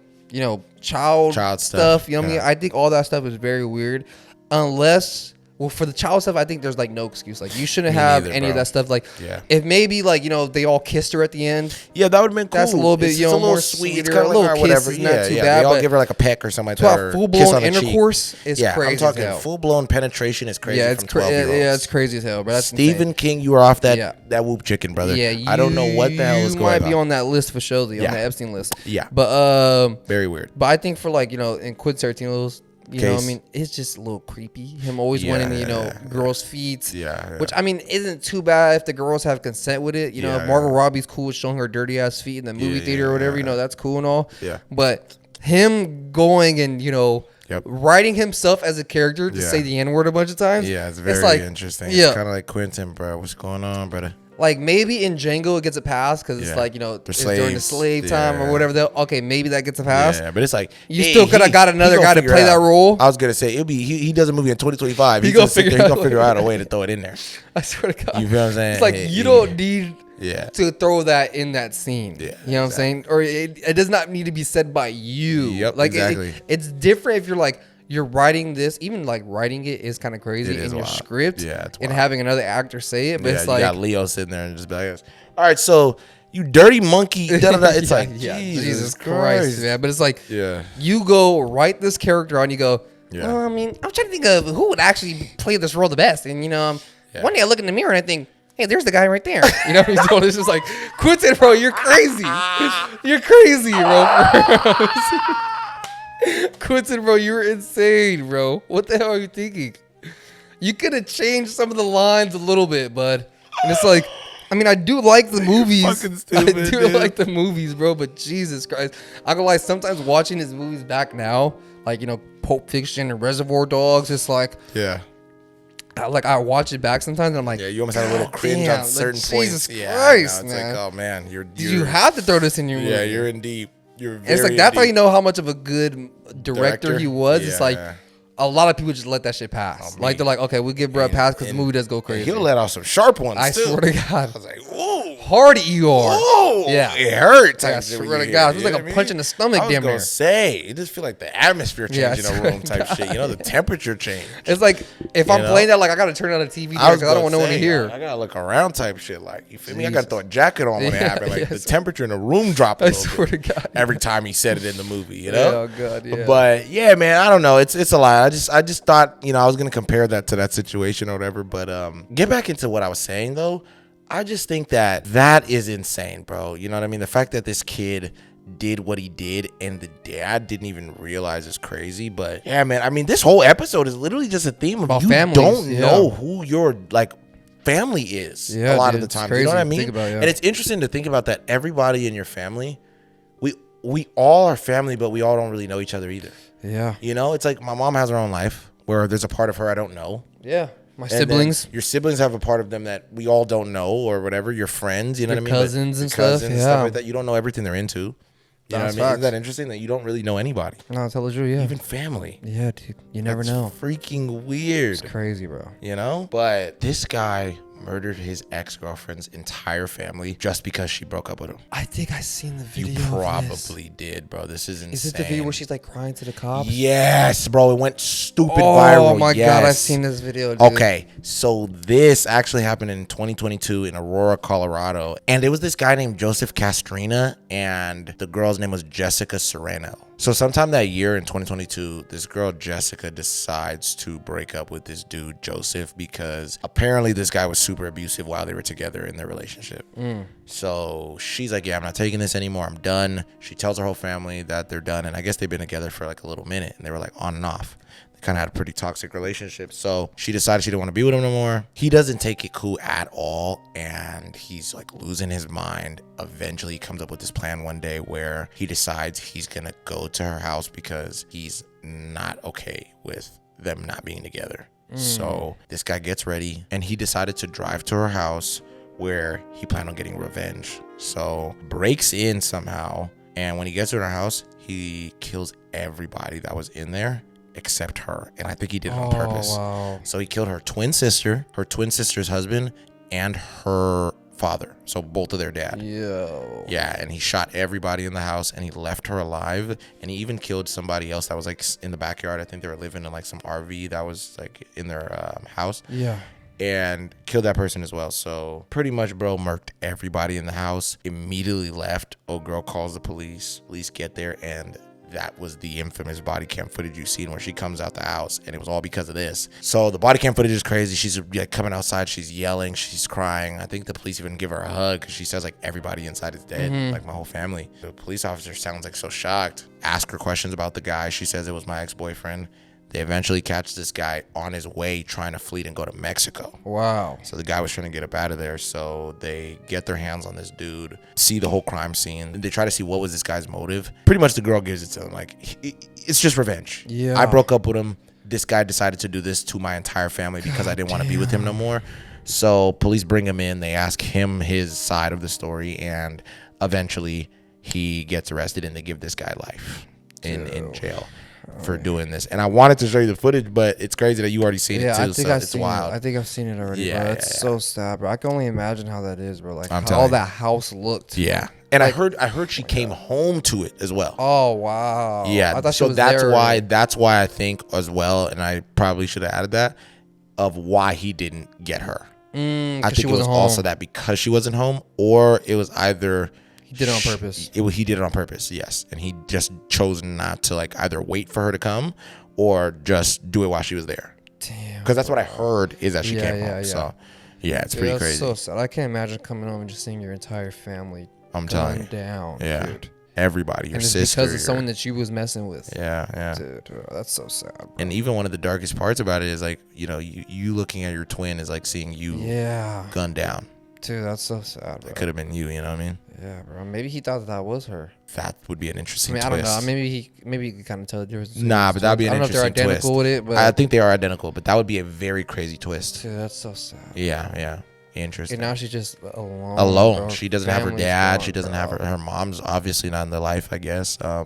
child stuff. You know what I mean? I think all that stuff is very weird, unless. Well, for the child stuff, I think there's like no excuse. Like you shouldn't Me have neither, any of bro. that stuff. Like Yeah. if maybe like they all kissed her at the end. yeah, that would have been cool. That's a little bit, It's you a know, little more sweet. It's sweeter. kind A of little like kiss whatever. is Yeah, not too yeah. bad, They all but give her like a peck or something like To that. have or full kiss blown on the cheek. intercourse is Yeah, crazy I'm talking as hell. full blown penetration is crazy. Yeah, it's from 12 crazy. year olds. Yeah, it's crazy as hell, bro. That's Stephen insane. King, you are off that Yeah. that whoop chicken, brother. Yeah, I don't know what the hell is you going might be on that list for sure, on Yeah. the Epstein list. Yeah. But Very weird. But I think for like in Quentin Tarantino's, you know, what I Case. mean, it's just a little creepy. Him always Yeah, wanting, yeah. girls' feet. Yeah. Which I mean, isn't too bad if the girls have consent with it. You know, Yeah, if Margot yeah. Robbie's cool with showing her dirty ass feet in the movie Yeah, theater or whatever. yeah. That's cool and all. Yeah. But him going and Yep. writing himself as a character to Yeah. say the N word a bunch of times. Yeah, it's very like, interesting. Yeah. It's kind of like Quentin, bro. What's going on, brother? Like maybe in Django it gets a pass because it's like, you know, They're it's during the slaves. slave time or whatever. Okay, maybe that gets a pass. Yeah, but it's like You still could have got another guy to play that role. I was gonna say it'll be he does a movie in 2025. He He's gonna gonna figure out a way to throw it in there. I swear to God. You feel what I'm saying? It's like you don't need Yeah. to throw that in that scene. Yeah, You know what I'm saying? Or it does not need to be said by you. Yep, Like exactly. it's different if you're like you're writing this, even like writing it is kind of crazy It is in your wild. script. Yeah, it's and wild. having another actor say it, but Yeah, it's you like got Leo sitting there and just be like, all right, so you dirty monkey. Da-da-da. It's like Jesus Christ, man. But it's like Yeah. you go write this character on, you go, Yeah. I mean, I'm trying to think of who would actually play this role the best. And you know, one day I look in the mirror and I think, hey, there's the guy right there. You know, so it's just like, Quentin, bro, you're crazy. You're crazy, bro. Quentin, bro, you're insane, bro. What the hell are you thinking? You could have changed some of the lines a little bit, bud. And it's like, I mean, I do like the movies. Fucking stupid, I do dude. like the movies, bro. But Jesus Christ, I gonna lie. Sometimes watching his movies back now, like, you know, Pulp Fiction and Reservoir Dogs, it's like, Yeah. I watch it back sometimes and I'm like, Yeah, you almost have a little "God cringe damn, on certain like, points. Jesus Yeah, Christ, it's man. like, oh man, you're You have to throw this in your movie. yeah, you're in deep. You're very It's like in that's how deep. you know how much of a good director he was. It's like Yeah. a lot of people just let that shit pass. Oh, like me. we'll give bro a pass because the and- movie does go crazy. He'll let off some sharp ones. I too. swear to I God, was like, whoa. hard ER. Whoa, Yeah. it hurts. Yeah, I swear to God, it was like a punch in the stomach, I was damn gonna near. say, it just feel like the atmosphere Yeah, I changed in a swear room to type God. shit. You know, the temperature change. It's like if You I'm know? playing that, like I gotta turn on the TV because I don't want no one to hear. I gotta look around type shit. Like, you feel me? I gotta Jesus. throw a jacket on when it Yeah, happened. Like yes. the temperature in the room dropped a I little swear bit to God. every time he said it in the movie. You know? Oh God, yeah. But yeah, man, I don't know. It's a lot. I just thought, you know, I was gonna compare that to that situation or whatever. But get back into what I was saying though. I just think that is insane, bro. You know what I mean? The fact that this kid did what he did and the dad didn't even realize is crazy. But yeah, man, I mean, this whole episode is literally just a theme of About you families, don't yeah. know who your like family is Yeah, a lot dude, of the it's time. You know what crazy I to mean? think about, yeah. And it's interesting to think about that everybody in your family, we all are family, but we all don't really know each other either. Yeah, You know, it's like my mom has her own life where there's a part of her I don't know. yeah. My And then siblings. your siblings have a part of them that we all don't know or whatever. Your friends, you know Your what I mean? cousins Your and stuff, yeah. like that. You don't know everything they're into. You know what I That's mean? Isn't facts. that interesting that you don't really know anybody? No, tell the truth. Yeah, Even family. yeah, dude. You never That's know. freaking weird. It's crazy, bro. You know? But this guy murdered his ex-girlfriend's entire family just because she broke up with him. I think I seen the video. You of this. probably did, bro. This is insane. Is it the video where she's like crying to the cops? Yes, bro. It went stupid Oh viral. my Yes. God, I've seen this video. Dude. Okay, so this actually happened in 2022 in Aurora, Colorado. And it was this guy named Joseph Castrina, and the girl's name was Jessica Serrano. So sometime that year in 2022, this girl Jessica decides to break up with this dude Joseph because apparently this guy was super abusive while they were together in their relationship. So she's like, yeah, I'm not taking this anymore. I'm done. She tells her whole family that they're done. And I guess they've been together for like a little minute, and they were like on and off. They kind of had a pretty toxic relationship. So she decided she didn't want to be with him no more. He doesn't take it cool at all, and he's like losing his mind. Eventually he comes up with this plan one day where he decides he's gonna go to her house because he's not okay with them not being together. So this guy gets ready and he decided to drive to her house where he planned on getting revenge. So breaks in somehow, and when he gets to her house, he kills everybody that was in there except her. And I think he did it on purpose. Wow. So he killed her twin sister's husband, and her father. So both of their dad. Yo. Yeah, and he shot everybody in the house, and he left her alive. And he even killed somebody else that was like in the backyard. I think they were living in like some RV that was like in their house. Yeah. And killed that person as well. So pretty much, bro, murked everybody in the house. Immediately left. Old girl calls the police. Police get there, and that was the infamous body cam footage you've seen where she comes out the house, and it was all because of this. So the body cam footage is crazy. She's like coming outside, she's yelling, she's crying. I think the police even give her a hug because she says like everybody inside is dead, like my whole family. The police officer sounds like so shocked. Ask her questions about the guy. She says it was my ex-boyfriend. They eventually catch this guy on his way trying to flee and go to Mexico. Wow. So the guy was trying to get up out of there. So they get their hands on this dude, see the whole crime scene. They try to see what was this guy's motive. Pretty much the girl gives it to him. Like, it's just revenge. Yeah. I broke up with him. This guy decided to do this to my entire family because I didn't want to be with him no more. So police bring him in. They ask him his side of the story, and eventually he gets arrested, and they give this guy life in jail for doing this. And I wanted to show you the footage, but it's crazy that you already seen it too. I think It's wild. I think I've seen it already, Yeah, bro. That's so sad, bro. I can only imagine how that is, bro. Like I'm how telling you. that house looked. Yeah. And I heard she came home to it as well. Oh wow. Yeah. I thought So she was that's there why already. that's why I think as well, and I probably should have added that, of why he didn't get her. I 'Cause think she it was wasn't also home. that because she wasn't home, or it was either He did it on purpose. He did it on purpose, yes, and he just chose not to like either wait for her to come or just do it while she was there. Damn. Because that's what I heard is that she Yeah, came yeah, home. yeah. So yeah, it's Dude, pretty that's crazy. so sad. I can't imagine coming home and just seeing your entire family I'm telling you, down. yeah, Dude. everybody, your And it's sister, because of someone that you was messing with. yeah. Dude, that's so sad. Bro. And even one of the darkest parts about it is like, you know, you looking at your twin is like seeing you Yeah. gunned down. Dude, that's so sad, bro. It could have been you know what I mean? Yeah, bro. Maybe he thought that was her. That would be an I interesting mean, I twist. don't know. Maybe he could kind of tell the difference. between Nah, the but that'd be twins. an I don't know if interesting they're identical twist. with it, but I think they are identical, but that would be a very crazy twist. dude, that's so sad. Yeah. Interesting. And now she's just alone. Alone. bro. She doesn't have her Family's dad. gone, She doesn't bro. have her mom's obviously not in their life, I guess. I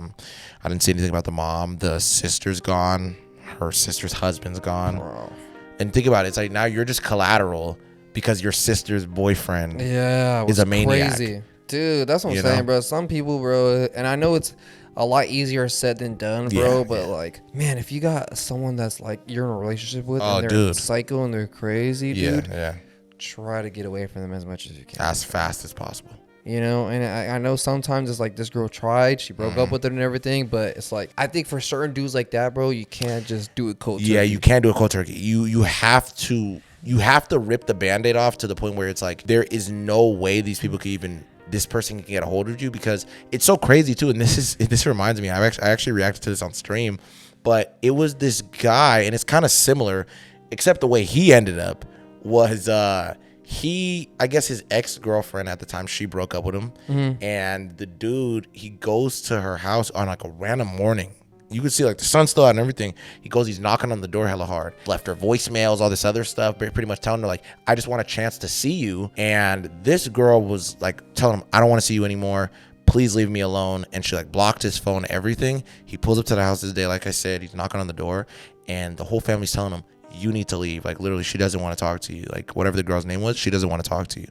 didn't see anything about the mom. The sister's gone. Her sister's husband's gone. Bro. And think about it. It's like now you're just collateral because your sister's boyfriend. Yeah, Is a maniac. crazy. Dude, that's what I'm You saying, know? bro. Some people, bro, and I know it's a lot easier said than done, bro. Yeah, but yeah. like, man, if you got someone that's like you're in a relationship with Oh, and they're dude. psycho and they're crazy, Yeah, dude, yeah. try to get away from them as much as you can. As fast as possible. You know, and I know sometimes it's like this girl tried, she broke Mm-hmm. up with it and everything, but it's like I think for certain dudes like that, bro, you can't just do it cold. Yeah, turkey. you can't do a cold turkey. You have to rip the Band-Aid off to the point where it's like there is no way these people can even this person can get a hold of you, because it's so crazy too. And this reminds me, I actually reacted to this on stream, but it was this guy, and it's kind of similar, except the way he ended up was I guess his ex-girlfriend at the time, she broke up with him, and the dude, he goes to her house on like a random morning. You could see like the sun's still out and everything. He's knocking on the door hella hard. Left her voicemails, all this other stuff, pretty much telling her like, I just want a chance to see you. And this girl was like telling him, I don't want to see you anymore. Please leave me alone. And she like blocked his phone, everything. He pulls up to the house this day, like I said, he's knocking on the door, and the whole family's telling him, you need to leave. Like literally, she doesn't want to talk to you. Like whatever the girl's name was, she doesn't want to talk to you.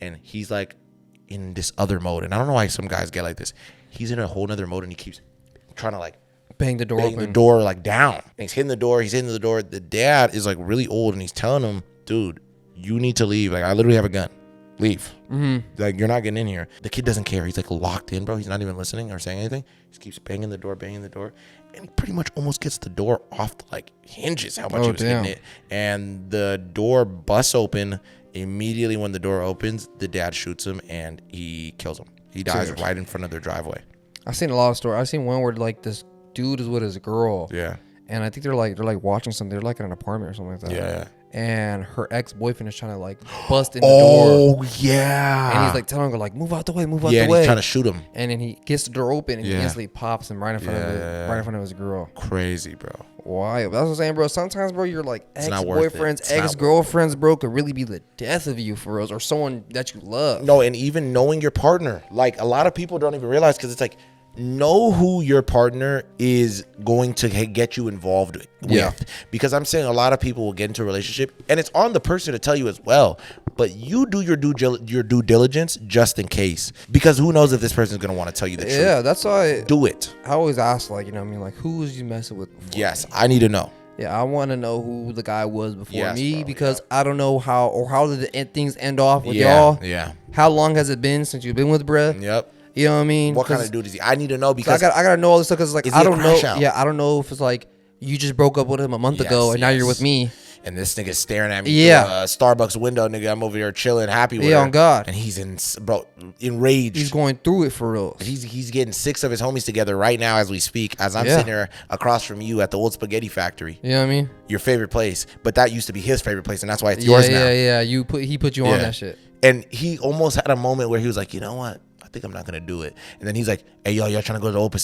And he's like in this other mode. And I don't know why some guys get like this. He's in a whole nother mode, and he keeps trying to like bang the door bang open. the door like down. And he's hitting the door. The dad is like really old, and he's telling him, dude, you need to leave. Like I literally have a gun. Leave. Like you're not getting in here. The kid doesn't care. He's like locked in, bro. He's not even listening or saying anything. He just keeps banging the door, and he pretty much almost gets the door off the like hinges. How much he was hitting it, and the door busts open. Immediately when the door opens, the dad shoots him and he kills him. He dies Dude. right in front of their driveway. I've seen a lot of stories. I've seen one where like this dude is with his girl. Yeah. And I think they're like watching something. They're like in an apartment or something like that. Yeah. And her ex-boyfriend is trying to like bust in the door. Oh yeah. And he's like telling her like, move out the way, move out yeah, the and way. he's trying to shoot him. And then he gets the door open and he Yeah. instantly pops him right in front right in front of his girl. Crazy, bro. Why? That's what I'm saying, bro. Sometimes, bro, you're like It's not worth it. ex-boyfriends, It's not worth it. ex-girlfriends, bro, could really be the death of you for us, or someone that you love. No, and even knowing your partner, like a lot of people don't even realize, because it's like, know who your partner is going to get you involved with. Yeah. Because I'm saying a lot of people will get into a relationship, and it's on the person to tell you as well, but you do your due diligence just in case, because who knows if this person is going to want to tell you the truth. Yeah, that's why Do it. I always ask, like, you know what I mean? Like, who was you messing with before? Yes, I need to know. Yeah, I want to know who the guy was before Yes, me, bro, because I don't know how did things end off with Yeah, y'all? yeah. How long has it been since you've been with bruh? Yep. You know what I mean? What kind 'Cause- of dude is he? I need to know, So because I gotta know all this stuff, because like Is he I a don't know. crash out? Yeah, I don't know if it's like you just broke up with him a month ago and now you're with me. And this nigga's staring at me Yeah. through a Starbucks window, nigga. I'm over here chilling, happy with Yeah, her. on God. And he's enraged. He's going through it for real. He's getting 6 of his homies together right now as we speak, as I'm Yeah. sitting here across from you at the old spaghetti factory, You know what I mean? your favorite place. But that used to be his favorite place, and that's why it's yours now. Yeah. He put you on Yeah. that shit. And he almost had a moment where he was like, you know what? I think I'm not gonna do it. And then he's like, hey, y'all trying to go to the old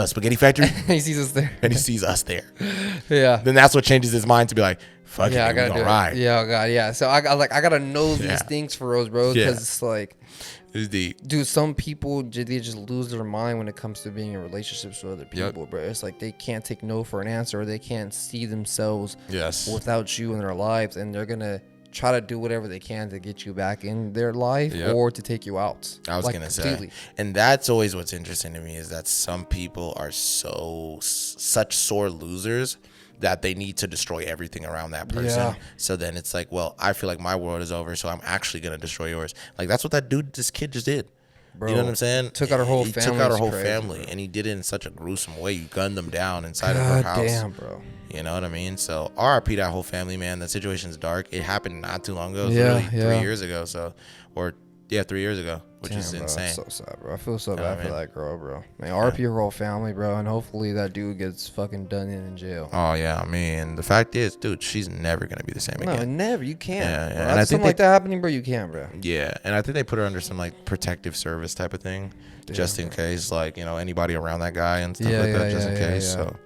spaghetti factory? He sees us there. And he sees us there. Yeah. Then that's what changes his mind to be like, fuck Yeah, it, I gotta we do gonna ride. it. Yeah, God, yeah. So I gotta know these Yeah. things for reals, bro. Because Yeah. it's like, It's deep. dude, some people they just lose their mind when it comes to being in relationships with other Yep. people, bro. It's like they can't take no for an answer, or they can't see themselves Yes. without you in their lives, and they're gonna try to do whatever they can to get you back in their life Yep. or to take you out. I was like, gonna completely. say, and that's always what's interesting to me is that some people are such sore losers that they need to destroy everything around that person. Yeah. So then it's like, well, I feel like my world is over, so I'm actually gonna destroy yours. Like that's what this kid just did. Bro, You know what I'm saying? took out her whole he family. took out her It's whole crazy, family, bro. and he did it in such a gruesome way. You gunned them down inside of her God house. damn, bro. You know what I mean? So RIP that whole family, man. That situation's dark. It happened not too long ago. It was Yeah, literally yeah. 3 years ago. 3 years ago, which Damn, is bro, insane. that's so sad, bro. I feel so You know bad what I for mean? that girl, bro. Man, RP her whole family, bro, and hopefully that dude gets fucking done in jail. Oh yeah, I mean, the fact is, dude, she's never gonna be the same No, again. never. You can't. Yeah, yeah. Bro. And I That's think something like that happening, bro. You can, bro. Yeah, and I think they put her under some like protective service type of thing, just in case, like anybody around that guy and stuff Yeah, like that, yeah, just in yeah, case. yeah. So,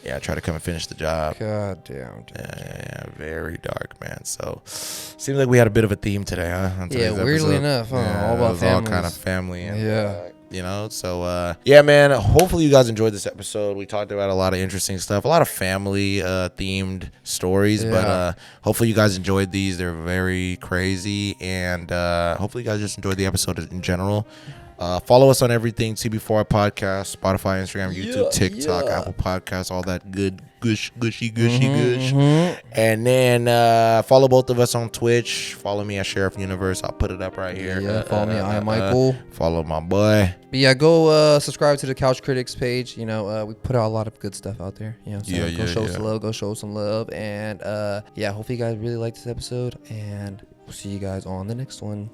yeah, try to come and finish the job. God damn, dude. Yeah, very dark, man. So, seems like we had a bit of a theme today, huh? on Yeah, today's weirdly episode. enough, huh? Yeah, All it about was all kind families. of family, and Yeah. So yeah, man. Hopefully you guys enjoyed this episode. We talked about a lot of interesting stuff, a lot of family themed stories, Yeah. but hopefully you guys enjoyed these. They're very crazy, and hopefully you guys just enjoyed the episode in general. Follow us on everything: TB4 Podcast, Spotify, Instagram, YouTube, TikTok, Apple Podcasts, all that good gushy. And then follow both of us on Twitch. Follow me at Sheriff Universe. I'll put it up right here. Yeah, follow me. I'm Michael. Follow my boy. But yeah, go subscribe to the Couch Critics page. You know, we put out a lot of good stuff out there. You know, so go show us some love. Go show us some love. And yeah, hopefully you guys really like this episode. And we'll see you guys on the next one.